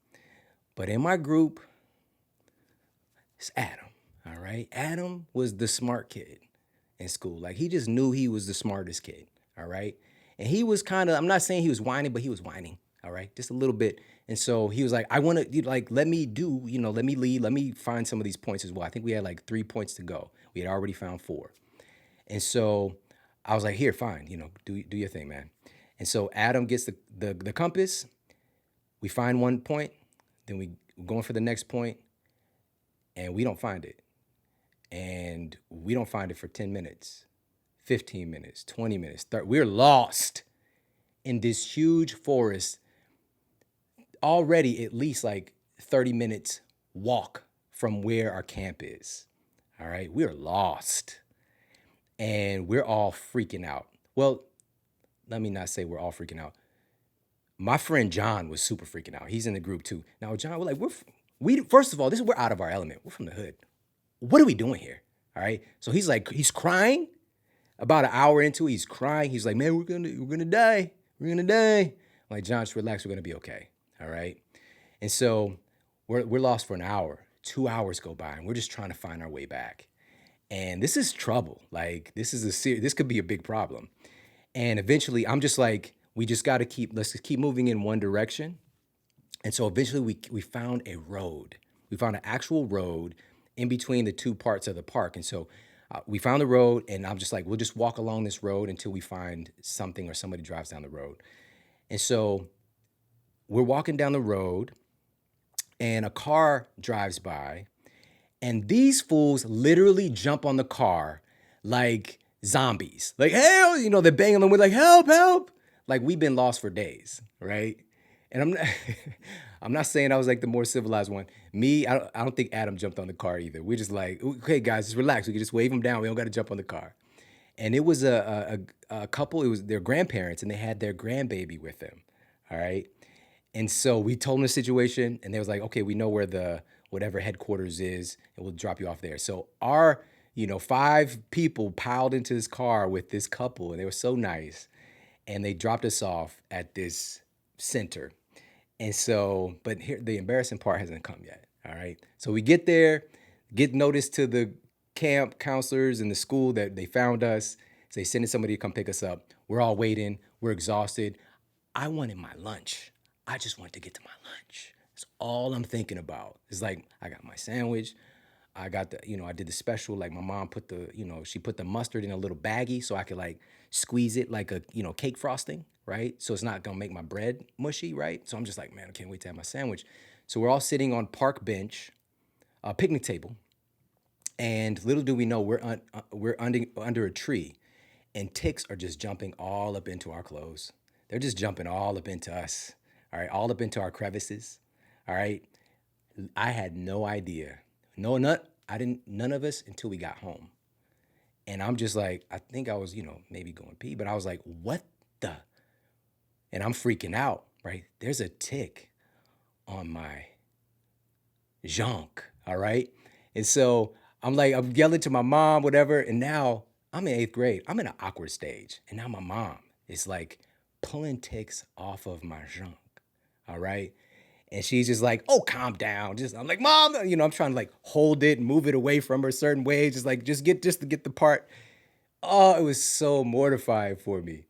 But in my group, it's Adam. All right. Adam was the smart kid in school. Like he just knew he was the smartest kid. All right. And he was I'm not saying he was whining, but he was whining. All right. Just a little bit. And so he was like, I want to let me let me lead. Let me find some of these points as well. I think we had like 3 points to go. We had already found 4. And so I was like, here, fine, do your thing, man. And so Adam gets the compass. We find one point, then we're going for the next point, and we don't find it. And we don't find it for 10 minutes, 15 minutes, 20 minutes, 30. We're lost in this huge forest, already at least like 30 minutes walk from where our camp is. All right, we're lost. And we're all freaking out. Well, let me not say we're all freaking out. My friend John was super freaking out. He's in the group too. Now, John, we're like, we first of all, we're out of our element. We're from the hood. What are we doing here? All right. So he's crying. About an hour into it, he's crying. He's like, man, we're gonna die. We're gonna die. I'm like, John, just relax. We're gonna be okay. All right. And so we're lost for an hour. 2 hours go by, and we're just trying to find our way back. And this is trouble. Like this could be a big problem. And eventually, I'm just like, let's just keep moving in one direction. And so eventually, we found a road. We found an actual road in between the two parts of the park. And so we found the road, and I'm just like, we'll just walk along this road until we find something or somebody drives down the road. And so we're walking down the road, and a car drives by, and these fools literally jump on the car like zombies. Like, hell, they're banging on the window like, help, help. Like we've been lost for days, right? And I'm not saying I was like the more civilized one. I don't think Adam jumped on the car either. We're just like, okay, guys, just relax. We can just wave them down. We don't got to jump on the car. And it was a couple. It was their grandparents, and they had their grandbaby with them. All right. And so we told them the situation, and they was like, okay, we know where the whatever headquarters is, and we'll drop you off there. So our 5 people piled into this car with this couple, and they were so nice, and they dropped us off at this center. And so, but here, the embarrassing part hasn't come yet. All right. So we get there, get notice to the camp counselors in the school that they found us. So they send somebody to come pick us up. We're all waiting. We're exhausted. I wanted my lunch. I just wanted to get to my lunch. That's all I'm thinking about. It's like, I got my sandwich. I got the, I did the special, like my mom put the, she put the mustard in a little baggie so I could like squeeze it like a, cake frosting, right? So it's not gonna make my bread mushy, right? So I'm just like, man, I can't wait to have my sandwich. So we're all sitting on park bench, a picnic table, and little do we know we're under a tree, and ticks are just jumping all up into our clothes. They're just jumping all up into us, all right, all up into our crevices, all right. I had no idea. No, not I didn't. None of us until we got home, and I'm just like, I think I was, maybe going pee, but I was like, what the? And I'm freaking out. Right? There's a tick on my junk. All right, and so I'm like, I'm yelling to my mom, whatever, and now I'm in eighth grade. I'm in an awkward stage, and now my mom is like pulling ticks off of my junk. All right. And she's just like, oh, calm down. Just I'm like, mom, I'm trying to like hold it and move it away from her certain ways, just like just to get the part. Oh, it was so mortifying for me,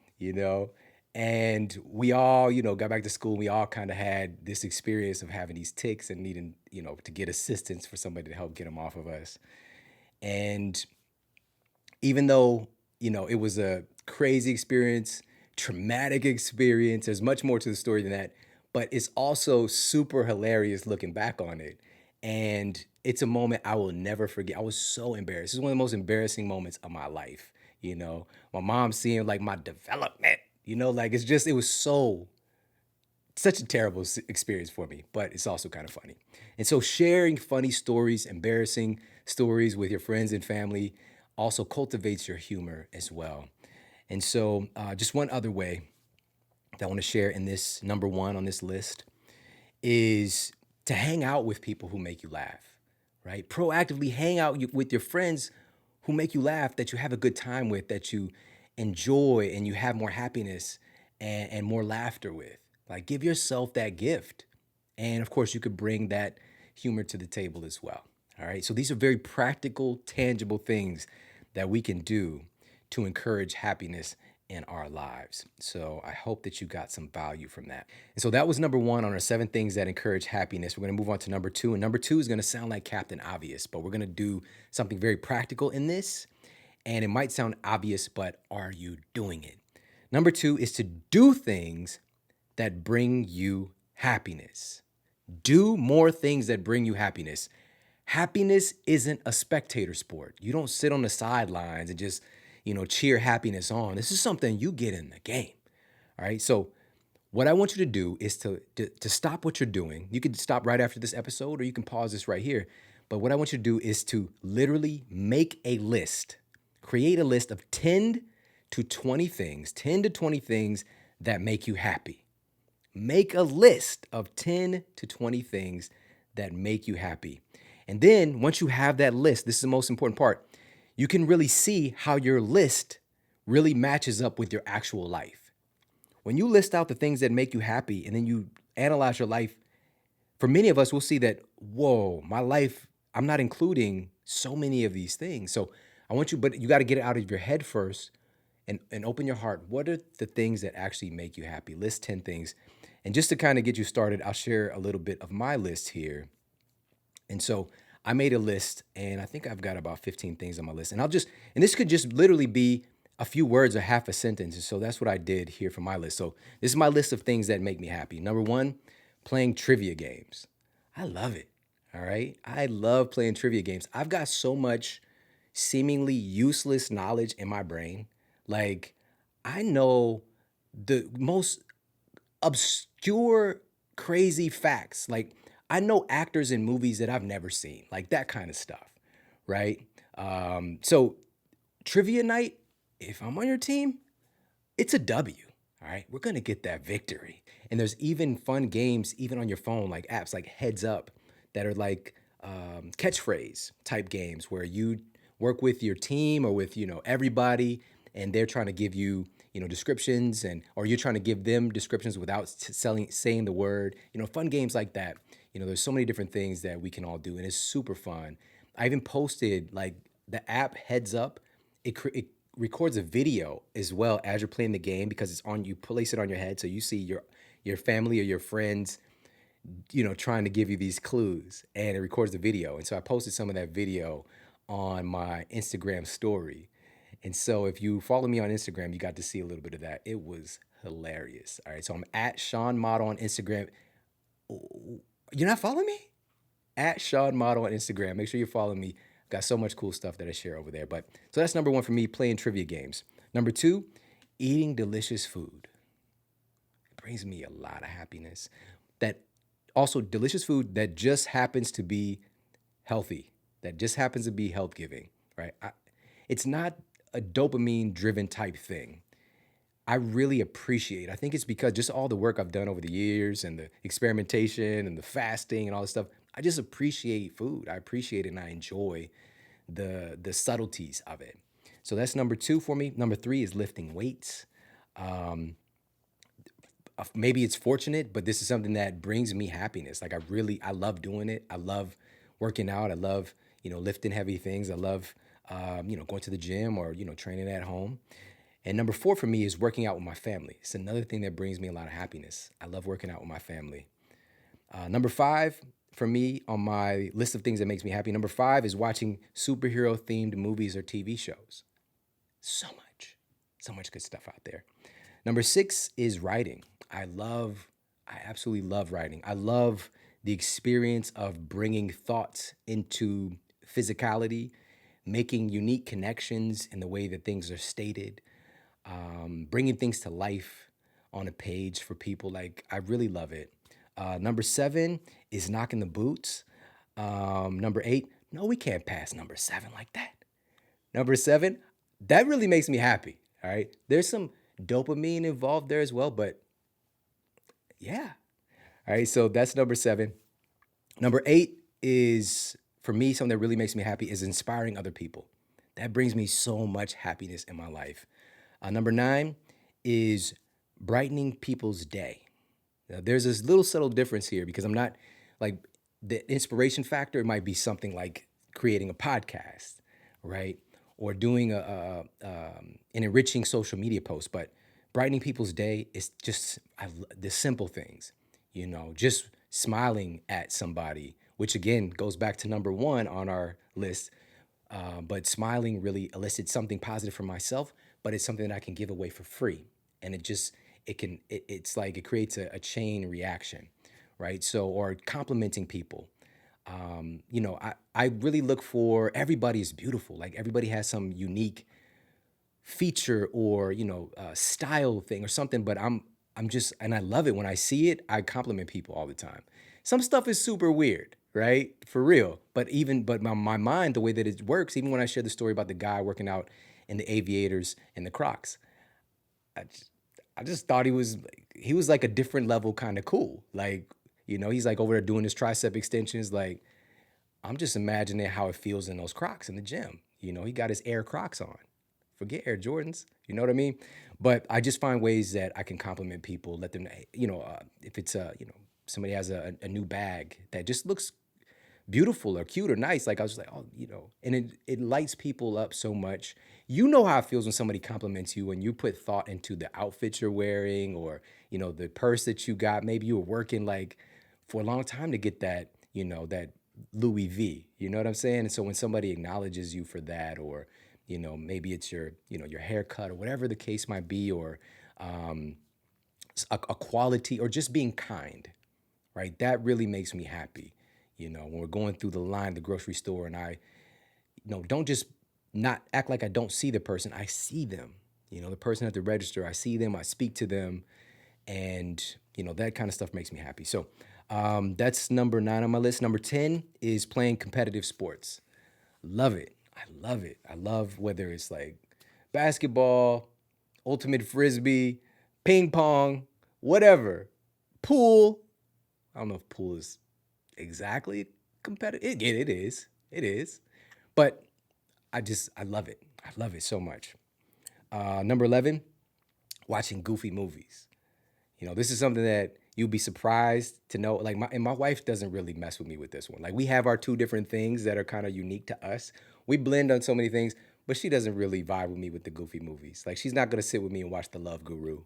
And we all, got back to school. We all kind of had this experience of having these ticks and needing, to get assistance for somebody to help get them off of us. And even though, it was a crazy experience, traumatic experience, there's much more to the story than that, but it's also super hilarious looking back on it. And it's a moment I will never forget. I was so embarrassed. It's one of the most embarrassing moments of my life. My mom seeing like my development, like it was such a terrible experience for me, but it's also kind of funny. And so sharing funny stories, embarrassing stories with your friends and family also cultivates your humor as well. And so, just one other way that I want to share in this number one on this list is to hang out with people who make you laugh, right? Proactively hang out with your friends who make you laugh, that you have a good time with, that you enjoy and you have more happiness and more laughter with. Like, give yourself that gift. And of course, you could bring that humor to the table as well. All right. So these are very practical, tangible things that we can do to encourage happiness in our lives. So I hope that you got some value from that. And so that was number one on our 7 things that encourage happiness. We're going to move on to number 2. And number 2 is going to sound like Captain Obvious, but we're going to do something very practical in this. And it might sound obvious, but are you doing it? Number 2 is to do things that bring you happiness. Do more things that bring you happiness. Happiness isn't a spectator sport. You don't sit on the sidelines and just, cheer happiness on. This is something you get in the game. All right. So what I want you to do is to stop what you're doing. You can stop right after this episode, or you can pause this right here. But what I want you to do is to literally make a list. Create a list of 10 to 20 things that make you happy. Make a list of 10 to 20 things that make you happy. And then once you have that list, this is the most important part, you can really see how your list really matches up with your actual life. When you list out the things that make you happy and then you analyze your life, for many of us, we'll see that, whoa, my life, I'm not including so many of these things. So but you got to get it out of your head first and open your heart. What are the things that actually make you happy? List 10 things. And just to kind of get you started, I'll share a little bit of my list here. And so I made a list, and I think I've got about 15 things on my list. And this could just literally be a few words or half a sentence. And so that's what I did here for my list. So this is my list of things that make me happy. Number 1, playing trivia games. I love it. All right. I love playing trivia games. I've got so much seemingly useless knowledge in my brain. Like, I know the most obscure, crazy facts. Like, I know actors in movies that I've never seen, like that kind of stuff, right? So trivia night, if I'm on your team, it's a W, all right? We're going to get that victory. And there's even fun games, even on your phone, like apps like Heads Up, that are like catchphrase type games where you work with your team or with, everybody, and they're trying to give you, descriptions, or you're trying to give them descriptions without saying the word, fun games like that. There's so many different things that we can all do, and it's super fun. I even posted, like, the app Heads Up. It records a video as well as you're playing the game, because you place it on your head, so you see your family or your friends trying to give you these clues, and it records the video. And so I posted some of that video on my Instagram story. And so if you follow me on Instagram, you got to see a little bit of that. It was hilarious. All right. So I'm at Shawn Model on Instagram. You're not following me? At Shawn Model on Instagram. Make sure you follow me. Got so much cool stuff that I share over there. But so that's number one for me, playing trivia games. Number two, eating delicious food. It brings me a lot of happiness. That also delicious food that just happens to be healthy, that just happens to be health giving, right? It's not a dopamine driven type thing. I really appreciate. I think it's because just all the work I've done over the years and the experimentation and the fasting and all this stuff. I just appreciate food. I appreciate it and I enjoy the subtleties of it. So that's number two for me. Number three is lifting weights. Maybe it's fortunate, but this is something that brings me happiness. Like I love doing it. I love working out. I love, lifting heavy things. I love, going to the gym or, training at home. And number four for me is working out with my family. It's another thing that brings me a lot of happiness. I love working out with my family. Number five for me on my list of things that makes me happy. Number five is watching superhero themed movies or TV shows. So much good stuff out there. Number six is writing. I absolutely love writing. I love the experience of bringing thoughts into physicality, making unique connections in the way that things are stated, bringing things to life on a page for people. Like, I really love it. Number seven is knocking the boots. Number eight, no, we can't pass number seven like that. Number seven, that really makes me happy. All right. There's some dopamine involved there as well, but yeah. All right. So that's number seven. Number eight is, for me, something that really makes me happy is inspiring other people. That brings me so much happiness in my life. Number nine is brightening people's day. Now, there's this little subtle difference here because I'm not like the inspiration factor. It might be something like creating a podcast, right? Or doing an enriching social media post. But brightening people's day is just the simple things, just smiling at somebody, which again goes back to number one on our list. But smiling really elicits something positive for myself, but it's something that I can give away for free. And it's like it creates a chain reaction, right? So, or complimenting people. I really look for, everybody is beautiful. Like everybody has some unique feature or, style thing or something, but and I love it when I see it. I compliment people all the time. Some stuff is super weird, right? For real. But my mind, the way that it works, even when I share the story about the guy working out in the aviators and the Crocs, I just thought he was like a different level kind of cool. Like, he's like over there doing his tricep extensions. Like, I'm just imagining how it feels in those Crocs in the gym. He got his Air Crocs on. Forget Air Jordans. You know what I mean? But I just find ways that I can compliment people, let them, if it's somebody has a new bag that just looks beautiful or cute or nice. Like I was just like, and it lights people up so much. You know how it feels when somebody compliments you and you put thought into the outfit you're wearing or, the purse that you got. Maybe you were working like for a long time to get that, that Louis V, you know what I'm saying? And so when somebody acknowledges you for that, or, maybe it's your haircut or whatever the case might be, or a quality or just being kind, right? That really makes me happy. When we're going through the line, the grocery store, and I, don't just not act like I don't see the person. I see them, the person at the register, I see them, I speak to them, and, that kind of stuff makes me happy. So that's number 9 on my list. Number 10 is playing competitive sports. Love it. I love it. I love whether it's like basketball, ultimate frisbee, ping pong, whatever, pool. I don't know if pool is exactly competitive. It is. It is. But I love it. I love it so much. Number 11, watching goofy movies. This is something that you'll be surprised to know. Like my wife doesn't really mess with me with this one. Like we have our two different things that are kind of unique to us. We blend on so many things, but she doesn't really vibe with me with the goofy movies. Like she's not gonna sit with me and watch The Love Guru.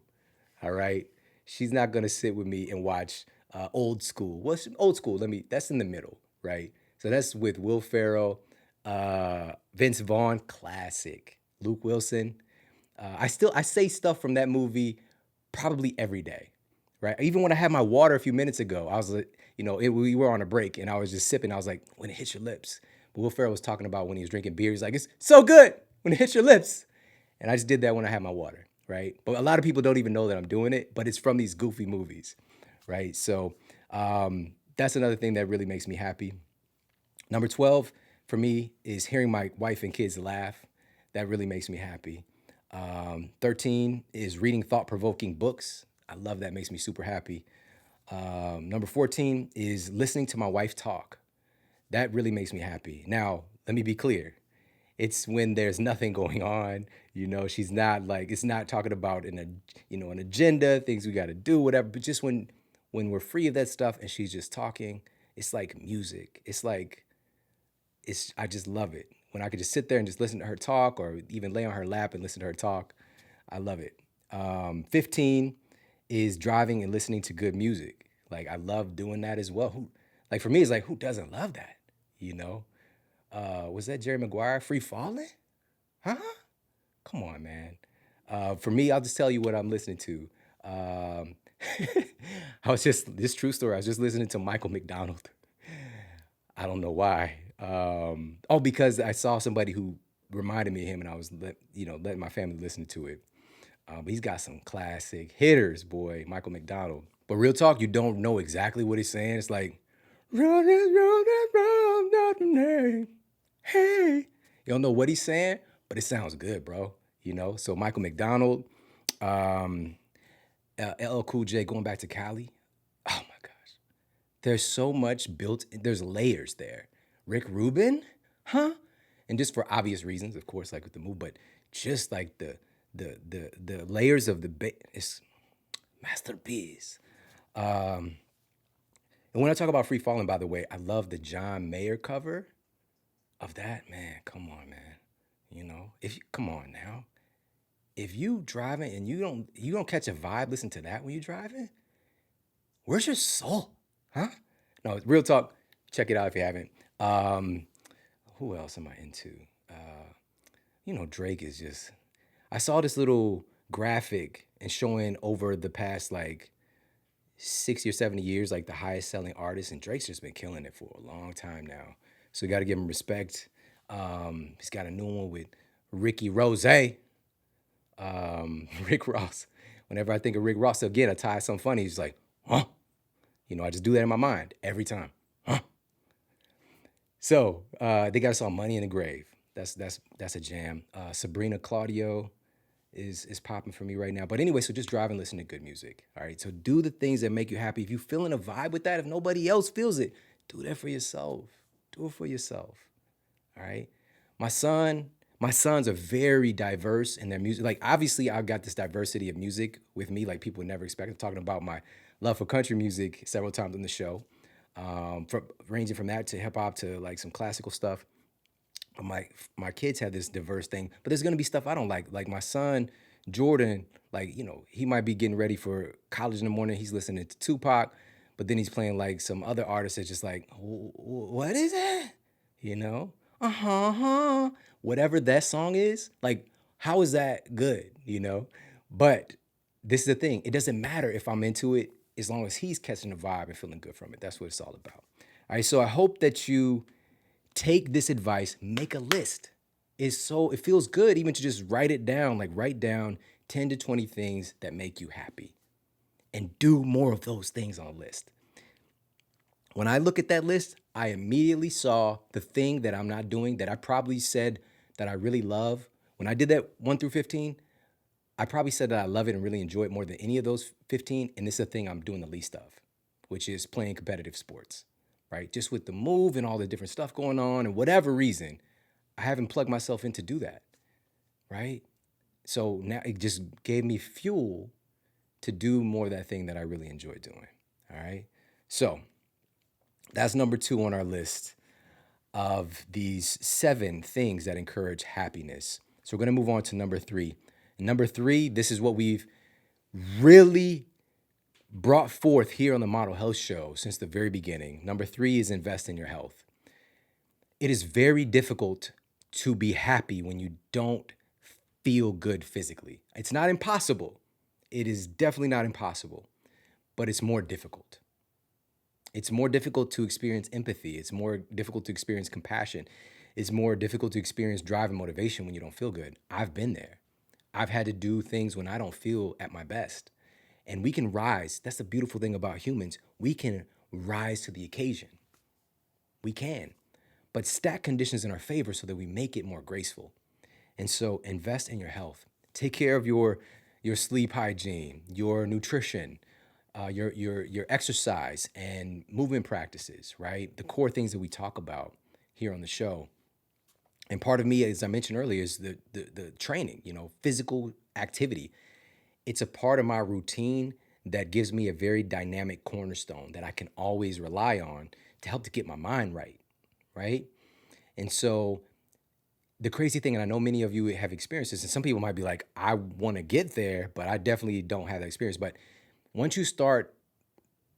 All right. She's not gonna sit with me and watch Old School. What's Old School? That's in the middle, right? So that's with Will Ferrell, Vince Vaughn, classic. Luke Wilson. I say stuff from that movie probably every day, right? Even when I had my water a few minutes ago, I was like, we were on a break and I was just sipping. I was like, when it hits your lips. But Will Ferrell was talking about when he was drinking beer. He's like, it's so good when it hits your lips. And I just did that when I had my water, right? But a lot of people don't even know that I'm doing it, but it's from these goofy movies, right? So that's another thing that really makes me happy. Number 12 for me is hearing my wife and kids laugh. That really makes me happy. 13 is reading thought-provoking books. I love that, makes me super happy. Number 14 is listening to my wife talk. That really makes me happy. Now, let me be clear. It's when there's nothing going on, she's not like, it's not talking about an agenda, things we got to do, whatever, but just when we're free of that stuff and she's just talking, it's like music. I just love it. When I could just sit there and just listen to her talk or even lay on her lap and listen to her talk, I love it. 15 is driving and listening to good music. Like, I love doing that as well. Like, for me, it's like, who doesn't love that? Was that Jerry Maguire, Free Falling? Huh? Come on, man. For me, I'll just tell you what I'm listening to. This true story, I was just listening to Michael McDonald. I don't know why. Because I saw somebody who reminded me of him and I was letting my family listen to it. But he's got some classic hitters, boy, Michael McDonald. But real talk, you don't know exactly what he's saying. It's like, run this road, not the name. Hey. You don't know what he's saying, but it sounds good, bro. So Michael McDonald, LL Cool J, going back to Cali. Oh my gosh. There's so much there's layers there. Rick Rubin, huh? And just for obvious reasons, of course, like with the move, but just like the layers of it's masterpiece. And when I talk about Free Falling, by the way, I love the John Mayer cover of that. Man, come on, man. Come on now. If you driving and you don't catch a vibe, listen to that when you driving. Where's your soul? Huh? No, real talk. Check it out if you haven't. Who else am I into? Drake is just. I saw this little graphic and showing over the past like 60 or 70 years, like the highest selling artist, and Drake's just been killing it for a long time now. So you got to give him respect. He's got a new one with Ricky Rose, Rick Ross. Whenever I think of Rick Ross, again, I tie something funny. He's like, huh? I just do that in my mind every time. Huh? So they got us all Money in the Grave. That's a jam. Sabrina Claudio is popping for me right now. But anyway, so just drive and listen to good music. All right. So do the things that make you happy. If you're feeling a vibe with that, if nobody else feels it, do that for yourself. Do it for yourself. All right. My sons are very diverse in their music. Like, obviously, I've got this diversity of music with me, like people would never expect. I'm talking about my love for country music several times on the show, ranging from that to hip hop to like some classical stuff. But my kids have this diverse thing, but there's gonna be stuff I don't like. Like my son Jordan, like he might be getting ready for college in the morning. He's listening to Tupac, but then he's playing like some other artists that's just like, what is that? Whatever that song is, like, how is that good? But this is the thing. It doesn't matter if I'm into it as long as he's catching the vibe and feeling good from it. That's what it's all about. All right. So I hope that you take this advice, make a list. It feels good even to just write it down, like write down 10 to 20 things that make you happy and do more of those things on a list. When I look at that list, I immediately saw the thing that I'm not doing that I probably said that I really love. When I did that 1 through 15, I probably said that I love it and really enjoy it more than any of those 15. And this is the thing I'm doing the least of, which is playing competitive sports, right? Just with the move and all the different stuff going on and whatever reason, I haven't plugged myself in to do that, right? So now it just gave me fuel to do more of that thing that I really enjoy doing, all right? So that's number 2 on our list of these 7 things that encourage happiness. So we're going to move on to number 3. And number 3, this is what we've really brought forth here on the Model Health Show since the very beginning. Number 3 is invest in your health. It is very difficult to be happy when you don't feel good physically. It's not impossible. It is definitely not impossible, but it's more difficult. It's more difficult to experience empathy. It's more difficult to experience compassion. It's more difficult to experience drive and motivation when you don't feel good. I've been there. I've had to do things when I don't feel at my best. And we can rise. That's the beautiful thing about humans. We can rise to the occasion. We can. But stack conditions in our favor so that we make it more graceful. And so invest in your health. Take care of your sleep hygiene, your nutrition, your exercise and movement practices, right? The core things that we talk about here on the show. And part of me, as I mentioned earlier, is the training, physical activity. It's a part of my routine that gives me a very dynamic cornerstone that I can always rely on to help to get my mind right, right? And so the crazy thing, and I know many of you have experienced this, and some people might be like, I want to get there, but I definitely don't have that experience. But once you start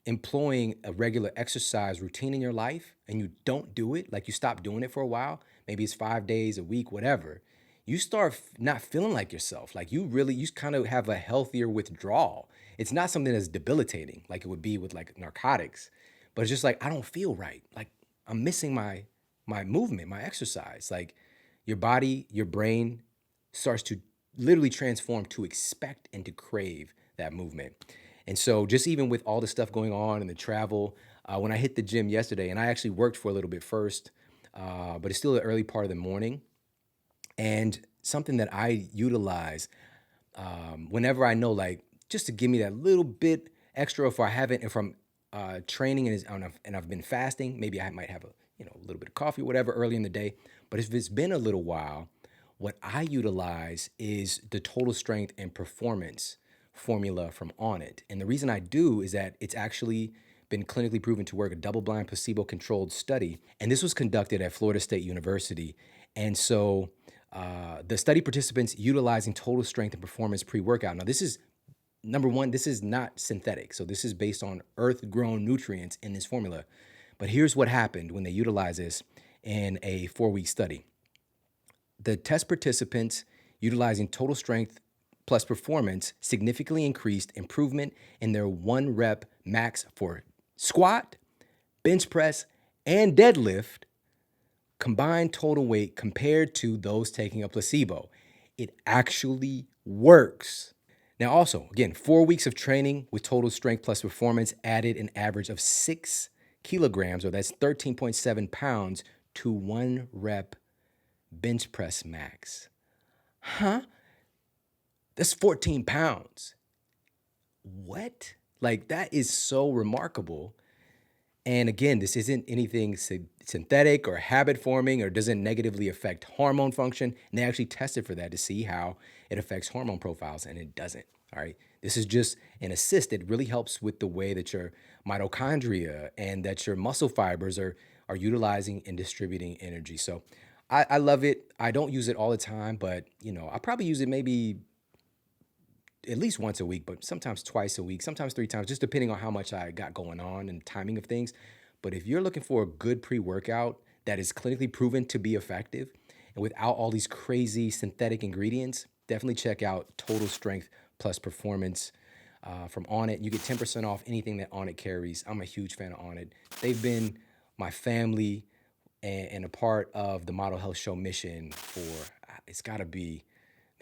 employing a regular exercise routine in your life and you don't do it, like you stop doing it for a while, maybe it's 5 days, a week, whatever, you start not feeling like yourself. Like you kind of have a healthier withdrawal. It's not something that's debilitating like it would be with like narcotics, but it's just like, I don't feel right. Like I'm missing my movement, my exercise. Like your body, your brain starts to literally transform to expect and to crave that movement. And so just even with all the stuff going on and the travel, when I hit the gym yesterday, and I actually worked for a little bit first, but it's still the early part of the morning. And something that I utilize whenever I know, like, just to give me that little bit extra if I'm training and I've been fasting, maybe I might have a little bit of coffee or whatever early in the day. But if it's been a little while, what I utilize is the total strength and performance formula from Onnit. And the reason I do is that it's actually been clinically proven to work, a double-blind placebo-controlled study. And this was conducted at Florida State University. And so the study participants utilizing total strength and performance pre-workout. Now, this is number one, this is not synthetic. So this is based on earth-grown nutrients in this formula. But here's what happened when they utilized this in a 4-week study. The test participants utilizing total strength plus performance significantly increased improvement in their 1 rep max for squat, bench press, and deadlift combined total weight compared to those taking a placebo. It actually works. Now also, again, 4 weeks of training with total strength plus performance added an average of 6 kilograms, or that's 13.7 pounds, to 1 rep bench press max. Huh? That's 14 pounds. What? Like, that is so remarkable. And again, this isn't anything synthetic or habit forming or doesn't negatively affect hormone function. And they actually tested for that to see how it affects hormone profiles, and it doesn't. All right. This is just an assist. It really helps with the way that your mitochondria and that your muscle fibers are utilizing and distributing energy. So I love it. I don't use it all the time, but I probably use it maybe at least once a week, but sometimes twice a week, sometimes 3 times, just depending on how much I got going on and timing of things. But if you're looking for a good pre-workout that is clinically proven to be effective and without all these crazy synthetic ingredients, definitely check out Total Strength Plus Performance from Onnit. You get 10% off anything that Onnit carries. I'm a huge fan of Onnit. They've been my family and a part of the Model Health Show mission for, it's got to be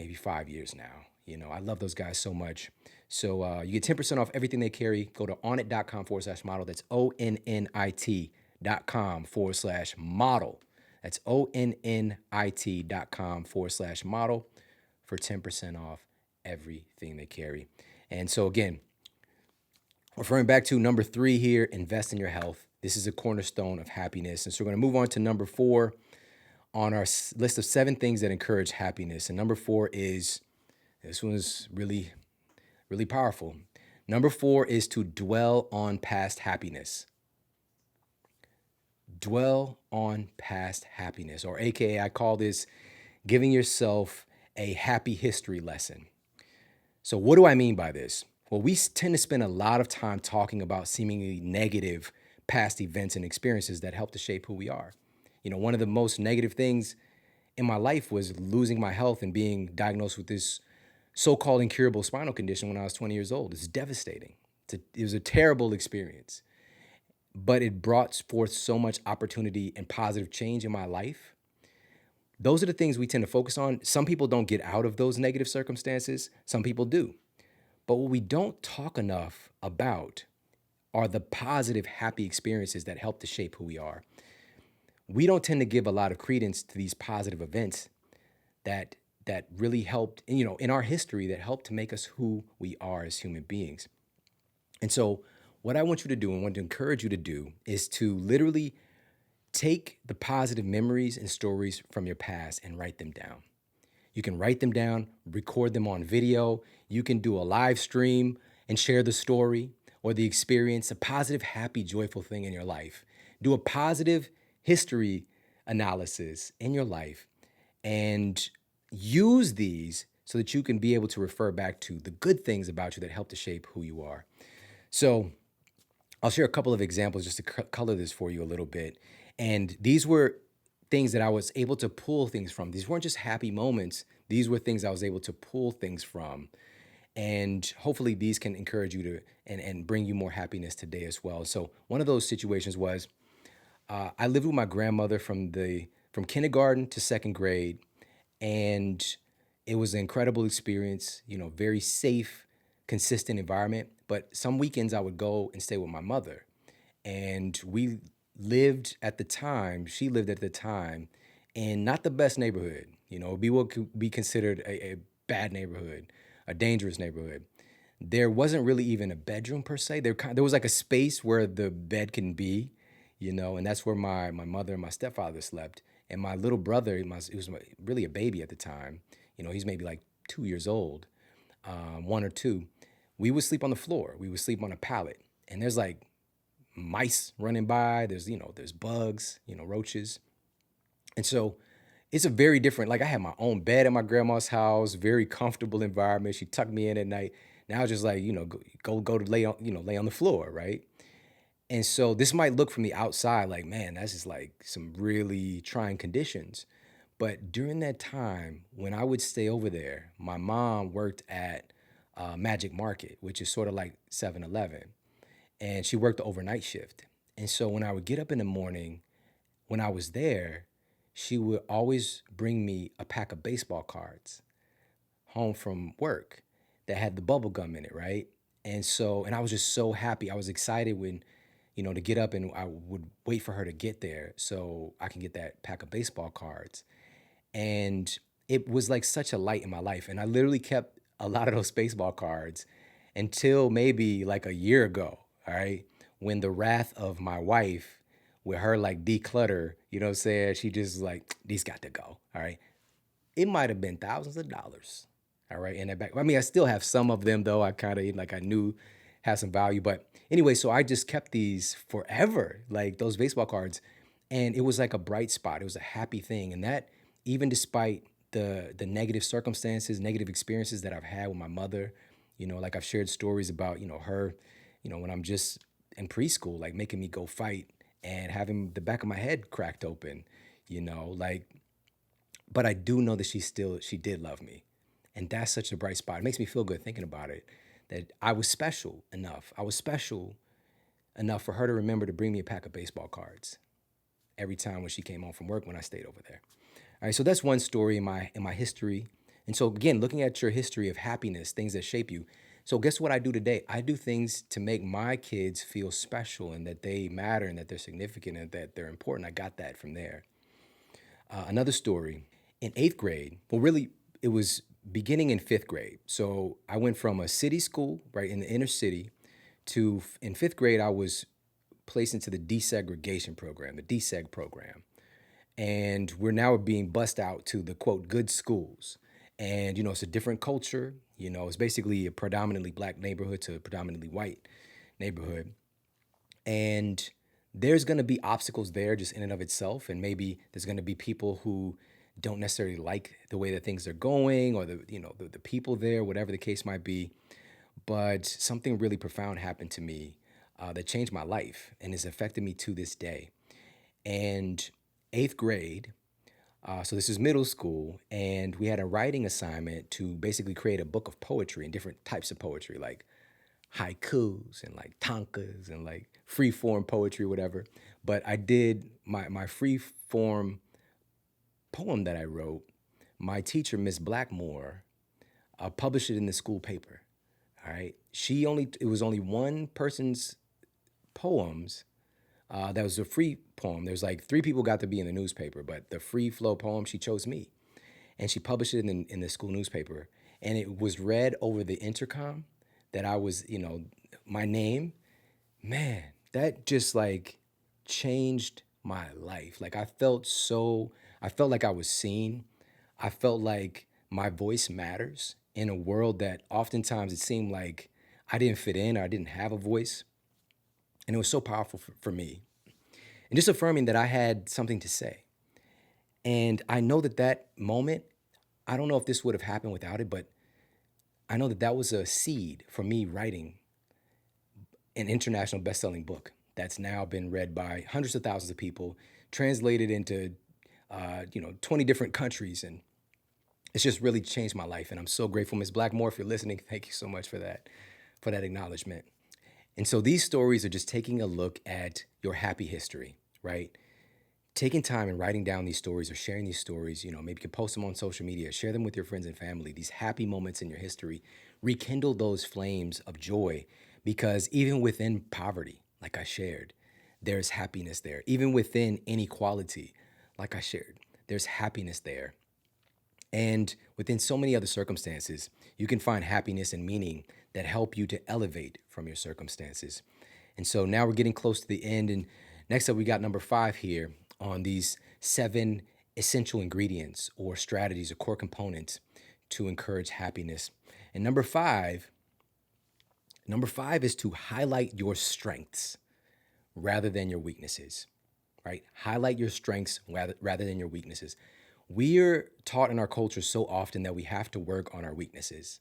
maybe 5 years now. I love those guys so much. So you get 10% off everything they carry. Go to onnit.com/model. That's onnit.com/model. That's onnit.com/model for 10% off everything they carry. And so again, referring back to number 3 here, invest in your health. This is a cornerstone of happiness. And so we're going to move on to number 4 on our list of 7 things that encourage happiness. And number 4 is, this one is really, really powerful. Number 4 is to dwell on past happiness. Dwell on past happiness, or AKA I call this giving yourself a happy history lesson. So what do I mean by this? Well, we tend to spend a lot of time talking about seemingly negative past events and experiences that help to shape who we are. One of the most negative things in my life was losing my health and being diagnosed with this so-called incurable spinal condition when I was 20 years old. It's devastating. It was a terrible experience, but it brought forth so much opportunity and positive change in my life. Those are the things we tend to focus on. Some people don't get out of those negative circumstances. Some people do. But what we don't talk enough about are the positive, happy experiences that help to shape who we are. We don't tend to give a lot of credence to these positive events that really helped, in our history, that helped to make us who we are as human beings. And so what I want you to do and want to encourage you to do is to literally take the positive memories and stories from your past and write them down. You can write them down, record them on video. You can do a live stream and share the story or the experience, a positive, happy, joyful thing in your life. Do a positive history analysis in your life and use these so that you can be able to refer back to the good things about you that help to shape who you are. So I'll share a couple of examples just to color this for you a little bit. And these were things that I was able to pull things from. These weren't just happy moments. These were things I was able to pull things from. And hopefully these can encourage you to and bring you more happiness today as well. So one of those situations was I lived with my grandmother from kindergarten to second grade, and it was an incredible experience. Very safe, consistent environment. But some weekends I would go and stay with my mother, and she lived at the time in not the best neighborhood. It'd be what could be considered a bad neighborhood, a dangerous neighborhood. There wasn't really even a bedroom per se. There was like a space where the bed can be, and that's where my mother and my stepfather slept. And my little brother, he was really a baby at the time. He's maybe like 2 years old, 1 or 2. We would sleep on the floor. We would sleep on a pallet. And there's like mice running by. There's bugs, roaches. And so it's a very different, like I had my own bed at my grandma's house, very comfortable environment. She tucked me in at night. Now it's just like, go to lay on the floor, right? And so this might look from the outside like, man, that's just like some really trying conditions. But during that time, when I would stay over there, my mom worked at Magic Market, which is sort of like 7-Eleven. And she worked the overnight shift. And so when I would get up in the morning, when I was there, she would always bring me a pack of baseball cards home from work that had the bubble gum in it, right? And I was just so happy. I was excited when, to get up, and I would wait for her to get there so I can get that pack of baseball cards. And it was like such a light in my life. And I literally kept a lot of those baseball cards until maybe like a year ago, all right? When the wrath of my wife, with her like declutter, you know what I'm saying? She just like, these got to go, all right? It might have been thousands of dollars, all right, in that back. I mean, I still have some of them though. I kind of like I knew had some value, but anyway, so I just kept these forever, like those baseball cards, and it was like a bright spot. It was a happy thing, and that even despite the negative circumstances, negative experiences that I've had with my mother, like I've shared stories about, her, when I'm just in preschool, like making me go fight and having the back of my head cracked open, like, but I do know that she did love me. And that's such a bright spot. It makes me feel good thinking about it, that I was special enough. I was special enough for her to remember to bring me a pack of baseball cards every time when she came home from work when I stayed over there. All right, so that's one story in my history. And so again, looking at your history of happiness, things that shape you. So guess what I do today? I do things to make my kids feel special and that they matter and that they're significant and that they're important. I got that from there. Another story, in 8th grade, well, really, it was beginning in 5th grade. So I went from a city school, right, in the inner city, to, in 5th grade, I was placed into the desegregation program, the deseg program. And we're now being bussed out to the, quote, good schools. And, it's a different culture. It's basically a predominantly black neighborhood to a predominantly white neighborhood. And there's going to be obstacles there just in and of itself. And maybe there's going to be people who don't necessarily like the way that things are going or the people there, whatever the case might be. but something really profound happened to me that changed my life and has affected me to this day. And eighth grade, so this is middle school, and we had a writing assignment to basically create a book of poetry and different types of poetry, like haikus and like tankas and like free form poetry, whatever. But I did my free form poem that I wrote. My teacher, Miss Blackmore, published it in the school paper. All right, it was only one person's poems. That was a free poem. There's like three people got to be in the newspaper, but the free flow poem, she chose me, and she published it in the school newspaper, and it was read over the intercom that I was, my name. Man, that just like changed my life. Like I felt like I was seen. I felt like my voice matters in a world that oftentimes it seemed like I didn't fit in or I didn't have a voice. And it was so powerful for me. And just affirming that I had something to say. And I know that moment, I don't know if this would have happened without it, but I know that was a seed for me writing an international best-selling book that's now been read by hundreds of thousands of people, translated into 20 different countries, and it's just really changed my life. And I'm so grateful, Ms. Blackmore, if you're listening. Thank you so much for that acknowledgement. And so these stories are just taking a look at your happy history, right? Taking time and writing down these stories or sharing these stories, maybe you can post them on social media, share them with your friends and family. These happy moments in your history, rekindle those flames of joy, because even within poverty, like I shared, there's happiness there. Even within inequality, like I shared, there's happiness there. And within so many other circumstances, you can find happiness and meaning that help you to elevate from your circumstances. And so now we're getting close to the end. And next up, we got number 5 here on these 7 essential ingredients or strategies or core components to encourage happiness. And number five is to highlight your strengths rather than your weaknesses, right? Highlight your strengths rather than your weaknesses. We're taught in our culture so often that we have to work on our weaknesses.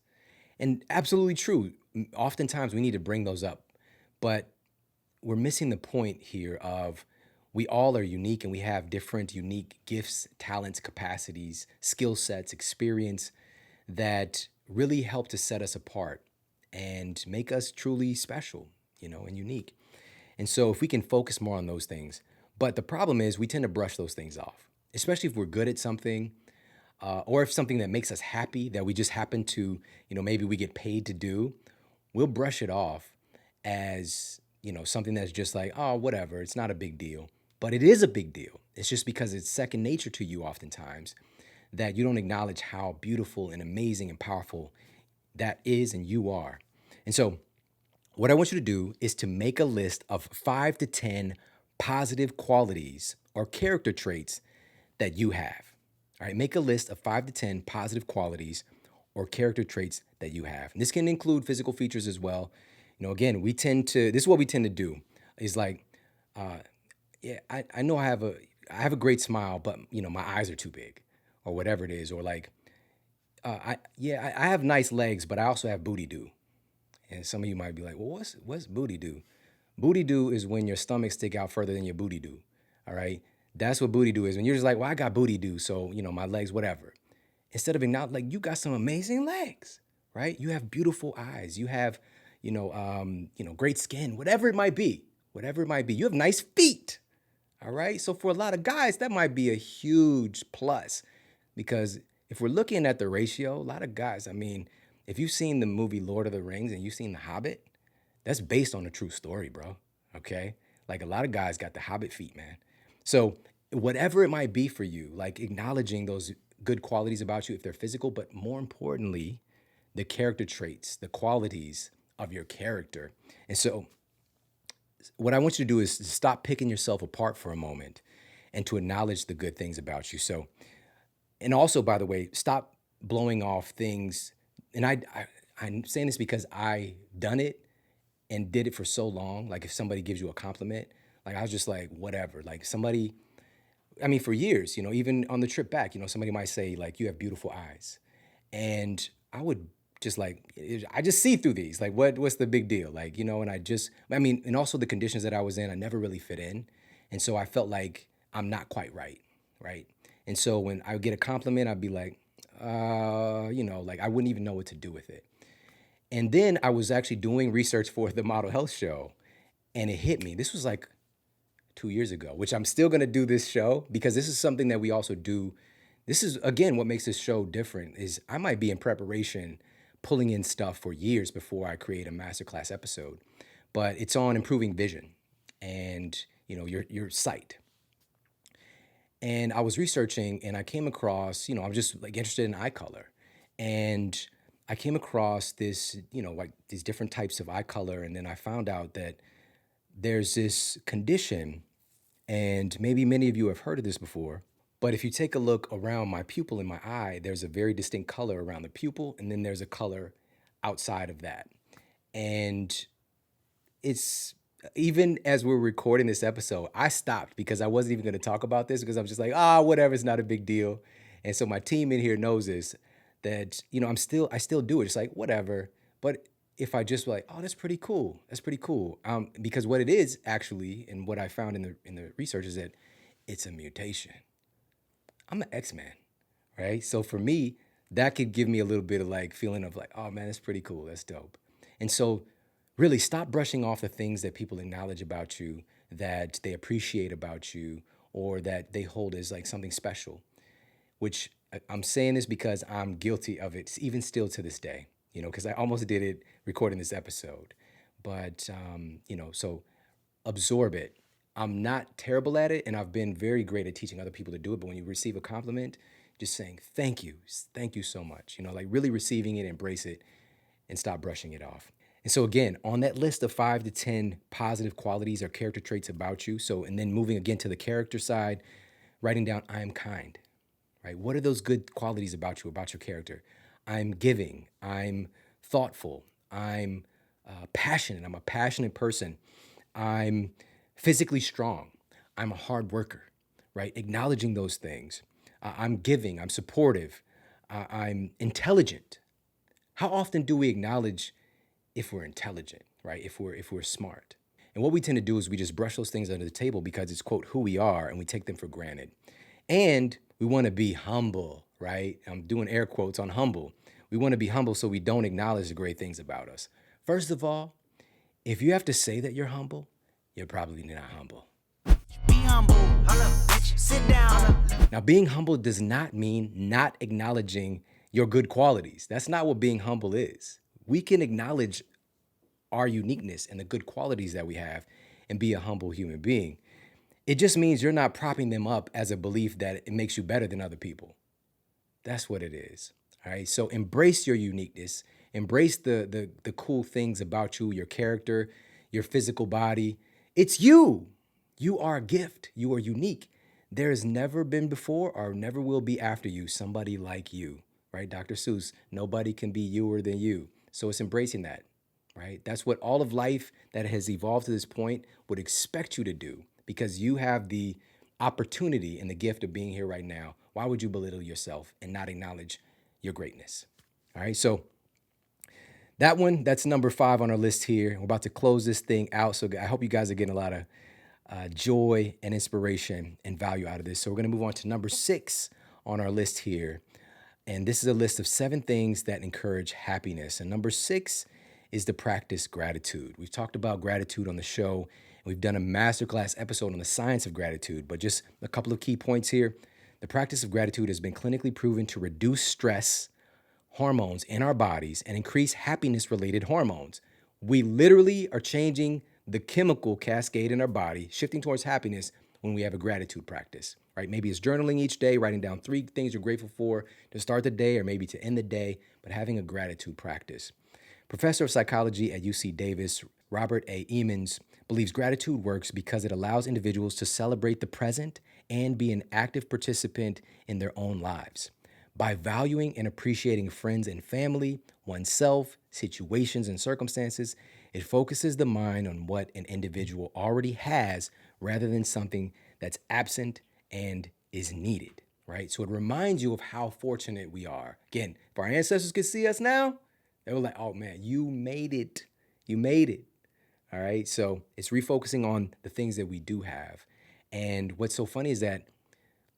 And absolutely true. Oftentimes we need to bring those up. But we're missing the point here of we all are unique and we have different unique gifts, talents, capacities, skill sets, experience that really help to set us apart and make us truly special, and unique. And so if we can focus more on those things, but the problem is we tend to brush those things off, especially if we're good at something, or if something that makes us happy that we just happen to, maybe we get paid to do, we'll brush it off as, something that's just like, oh, whatever, it's not a big deal. But it is a big deal. It's just because it's second nature to you oftentimes that you don't acknowledge how beautiful and amazing and powerful that is and you are. And so what I want you to do is to make a list of 5 to 10 positive qualities or character traits that you have. All right, make a list of 5 to 10 positive qualities or character traits that you have. And this can include physical features as well. Again, this is what we tend to do is like, I know I have a great smile, but my eyes are too big or whatever it is. Or like, I have nice legs, but I also have booty do. And some of you might be like, well, what's booty do? Booty do is when your stomach stick out further than your booty do. All right. That's what booty do is when you're just like, well, I got booty do. So, my legs, whatever. Instead of acknowledging, like, you got some amazing legs, right? You have beautiful eyes. You have, great skin, whatever it might be, You have nice feet. All right. So for a lot of guys, that might be a huge plus because if we're looking at the ratio, a lot of guys, if you've seen the movie Lord of the Rings and you've seen The Hobbit, that's based on a true story, bro. Okay. Like a lot of guys got the Hobbit feet, man. So whatever it might be for you, like acknowledging those good qualities about you, if they're physical, but more importantly, the character traits, the qualities of your character. And so what I want you to do is to stop picking yourself apart for a moment and to acknowledge the good things about you. So, and also, by the way, stop blowing off things. And I'm saying this because I done it and did it for so long. Like if somebody gives you a compliment, like I was just like, whatever. Like somebody, for years, even on the trip back, somebody might say like, you have beautiful eyes. And I would just like, I just see through these. Like, what's the big deal? Like, and and also the conditions that I was in, I never really fit in. And so I felt like I'm not quite right. Right. And so when I would get a compliment, I'd be like, like I wouldn't even know what to do with it. And then I was actually doing research for the Model Health Show, and it hit me. This was like 2 years ago, which I'm still going to do this show because this is something that we also do. This is, again, what makes this show different is I might be in preparation, pulling in stuff for years before I create a masterclass episode, but it's on improving vision and, your sight. And I was researching and I came across, I was just like interested in eye color. And I came across this, like these different types of eye color. And then I found out that there's this condition, and maybe many of you have heard of this before, but if you take a look around my pupil in my eye, there's a very distinct color around the pupil, and then there's a color outside of that. And it's, even as we're recording this episode, I stopped because I wasn't even going to talk about this because I was just like, whatever, it's not a big deal. And so my team in here knows this, that, I still do it. It's like, whatever. But if I just like, that's pretty cool. That's pretty cool. Because what it is actually, and what I found in the research is that it's a mutation. I'm an X-Man, right? So for me, that could give me a little bit of like feeling of like, oh man, that's pretty cool. That's dope. And so really stop brushing off the things that people acknowledge about you, that they appreciate about you, or that they hold as like something special, which I'm saying this because I'm guilty of it, even still to this day, because I almost did it recording this episode. But, so absorb it. I'm not terrible at it, and I've been very great at teaching other people to do it. But when you receive a compliment, just saying, thank you so much, like really receiving it, embrace it, and stop brushing it off. And so again, on that list of 5 to 10 positive qualities or character traits about you. So, and then moving again to the character side, writing down, I am kind, right? What are those good qualities about you, about your character? I'm giving, I'm thoughtful, I'm passionate, I'm a passionate person, I'm physically strong, I'm a hard worker, right? Acknowledging those things. I'm giving, I'm supportive, I'm intelligent. How often do we acknowledge if we're intelligent, right? If we're smart. And what we tend to do is we just brush those things under the table because it's, quote, who we are, and we take them for granted. And we want to be humble, right? I'm doing air quotes on humble. We want to be humble so we don't acknowledge the great things about us. First of all, if you have to say that you're humble, you're probably not humble. Be humble. Bitch. Sit down. Now, being humble does not mean not acknowledging your good qualities. That's not what being humble is. We can acknowledge our uniqueness and the good qualities that we have and be a humble human being. It just means you're not propping them up as a belief that it makes you better than other people. That's what it is. All right. So embrace your uniqueness. Embrace the cool things about you, your character, your physical body. It's you. You are a gift. You are unique. There has never been before or never will be after you somebody like you, right? Dr. Seuss, nobody can be youer than you. So it's embracing that, right? That's what all of life that has evolved to this point would expect you to do, because you have the opportunity and the gift of being here right now. Why would you belittle yourself and not acknowledge your greatness? All right, so that's number 5 on our list here. We're about to close this thing out, so I hope you guys are getting a lot of joy and inspiration and value out of this. So we're going to move on to number 6 on our list here. And this is a list of 7 things that encourage happiness. And number 6 is to practice gratitude. We've talked about gratitude on the show, and we've done a masterclass episode on the science of gratitude. But just a couple of key points here. The practice of gratitude has been clinically proven to reduce stress hormones in our bodies and increase happiness-related hormones. We literally are changing the chemical cascade in our body, shifting towards happiness when we have a gratitude practice, right? Maybe it's journaling each day, writing down 3 things you're grateful for to start the day or maybe to end the day, but having a gratitude practice. Professor of psychology at UC Davis, Robert A. Emmons, believes gratitude works because it allows individuals to celebrate the present and be an active participant in their own lives. By valuing and appreciating friends and family, oneself, situations, and circumstances, it focuses the mind on what an individual already has rather than something that's absent and is needed, right? So it reminds you of how fortunate we are. Again, if our ancestors could see us now, They were like, oh man, you made it. You made it. All right. So it's refocusing on the things that we do have. And what's so funny is that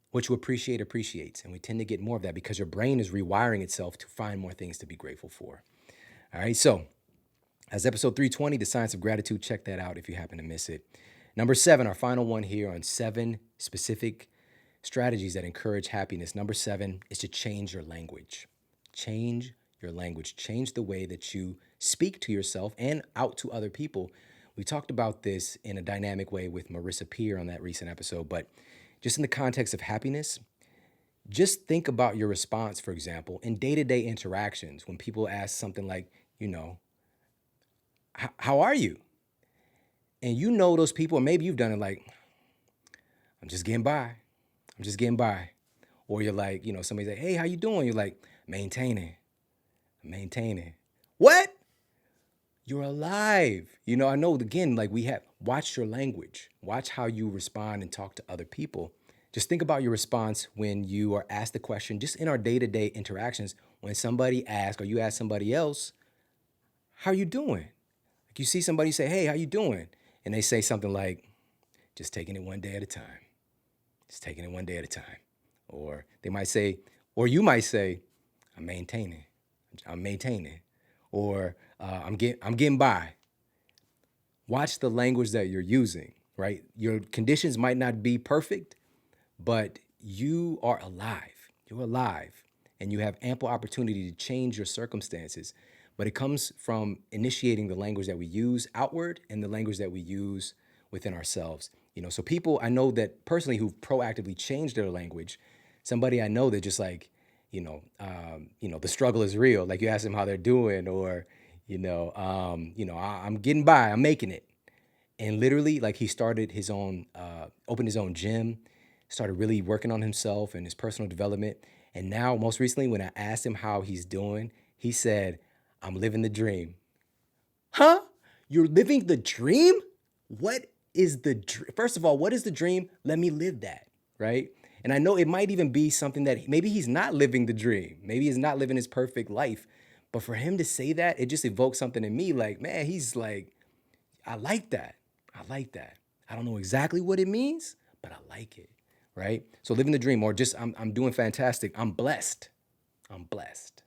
what you appreciate appreciates. And we tend to get more of that because your brain is rewiring itself to find more things to be grateful for. All right. So as episode 320, The Science of Gratitude, check that out if you happen to miss it. Number 7, our final one here on 7 specific strategies that encourage happiness. Number 7 is to change your language. Change your language. Change the way that you speak to yourself and out to other people. We talked about this in a dynamic way with Marissa Peer on that recent episode, but just in the context of happiness, just think about your response, for example, in day-to-day interactions when people ask something like, how are you? And you know those people, or maybe you've done it like, I'm just getting by. I'm just getting by. Or you're like, somebody say, hey, how you doing? You're like, maintaining. What? You're alive. I know, again, like watch your language. Watch how you respond and talk to other people. Just think about your response when you are asked the question, just in our day-to-day interactions, when somebody asks or you ask somebody else, how are you doing? Like you see somebody say, hey, how you doing? And they say something like, just taking it one day at a time. Just taking it one day at a time. Or they might say, or you might say, I'm maintaining. Or I'm getting by. Watch the language that you're using, right? Your conditions might not be perfect, but you are alive. You're alive. And you have ample opportunity to change your circumstances. But it comes from initiating the language that we use outward and the language that we use within ourselves. So people I know that personally who've proactively changed their language, somebody I know that just like, the struggle is real. Like you ask them how they're doing, or, I'm getting by, I'm making it. And literally, like he started his own, opened his own gym, started really working on himself and his personal development. And now, most recently, when I asked him how he's doing, he said, I'm living the dream. Huh? You're living the dream? What is the dream? First of all, what is the dream? Let me live that, right? And I know it might even be something that maybe he's not living the dream. Maybe he's not living his perfect life. But for him to say that, it just evokes something in me like, man, he's like, I like that. I like that. I don't know exactly what it means, but I like it, right? So living the dream, or just I'm doing fantastic. I'm blessed. I'm blessed,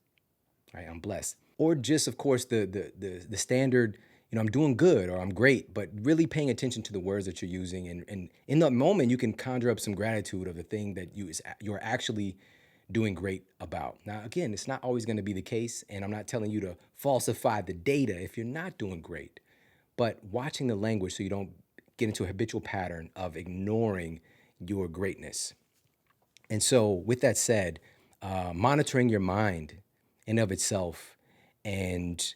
right? I'm blessed. Or just, of course, the standard, I'm doing good or I'm great, but really paying attention to the words that you're using. And in that moment, you can conjure up some gratitude of the thing that you're actually doing great about. Now, again, it's not always going to be the case, and I'm not telling you to falsify the data if you're not doing great, but watching the language so you don't get into a habitual pattern of ignoring your greatness. And so with that said, monitoring your mind in of itself and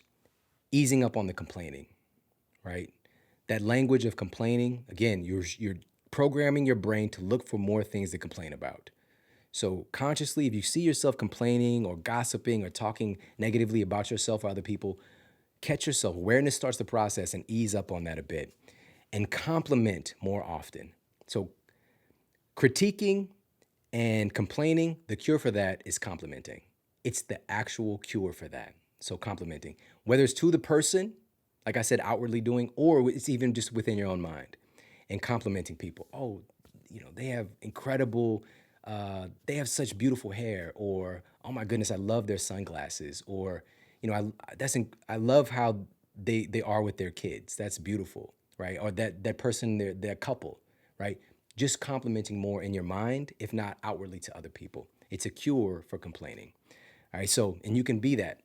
easing up on the complaining, right? That language of complaining, again, you're programming your brain to look for more things to complain about. So consciously, if you see yourself complaining or gossiping or talking negatively about yourself or other people, catch yourself. Awareness starts the process and ease up on that a bit. And compliment more often. So critiquing and complaining, the cure for that is complimenting. It's the actual cure for that. So complimenting, whether it's to the person, like I said, outwardly doing, or it's even just within your own mind, and complimenting people. Oh, they have incredible, they have such beautiful hair, or oh my goodness, I love their sunglasses, or I love how they are with their kids. That's beautiful, right? Or that person, their couple, right? Just complimenting more in your mind, if not outwardly to other people. It's a cure for complaining. All right. So, and you can be that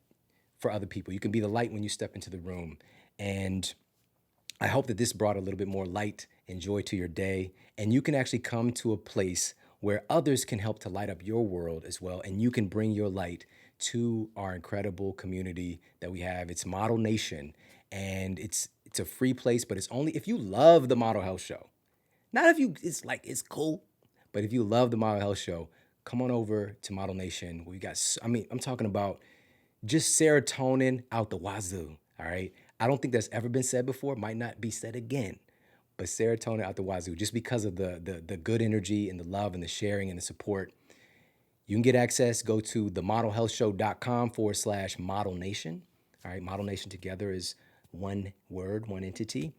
for other people. You can be the light when you step into the room. And I hope that this brought a little bit more light and joy to your day. And you can actually come to a place where others can help to light up your world as well. And you can bring your light to our incredible community that we have. It's Model Nation. And it's a free place, but it's only if you love the Model Health Show. Not if you, it's cool, but if you love the Model Health Show, come on over to Model Nation. We got, I'm talking about just serotonin out the wazoo, all right? I don't think that's ever been said before, might not be said again, but serotonin out the wazoo, just because of the good energy and the love and the sharing and the support. You can get access, go to themodelhealthshow.com/Model Nation. All right, Model Nation together is one word, one entity,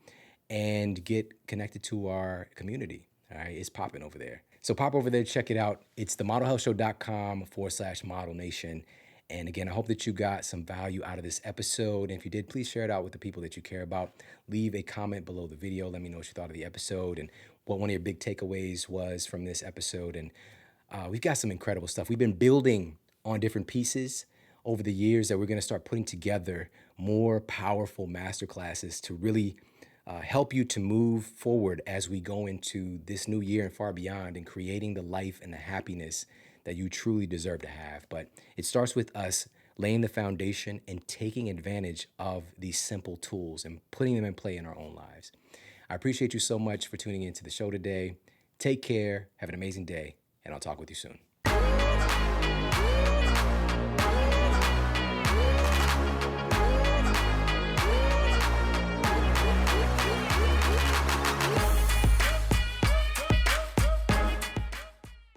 and get connected to our community. All right, it's popping over there. So pop over there, check it out. It's themodelhealthshow.com/Model Nation. And again, I hope that you got some value out of this episode. And if you did, please share it out with the people that you care about. Leave a comment below the video. Let me know what you thought of the episode and what one of your big takeaways was from this episode. And we've got some incredible stuff. We've been building on different pieces over the years that we're going to start putting together more powerful masterclasses to really help you to move forward as we go into this new year and far beyond, and creating the life and the happiness that you truly deserve to have. But it starts with us laying the foundation and taking advantage of these simple tools and putting them in play in our own lives. I appreciate you so much for tuning into the show today. Take care, have an amazing day, and I'll talk with you soon.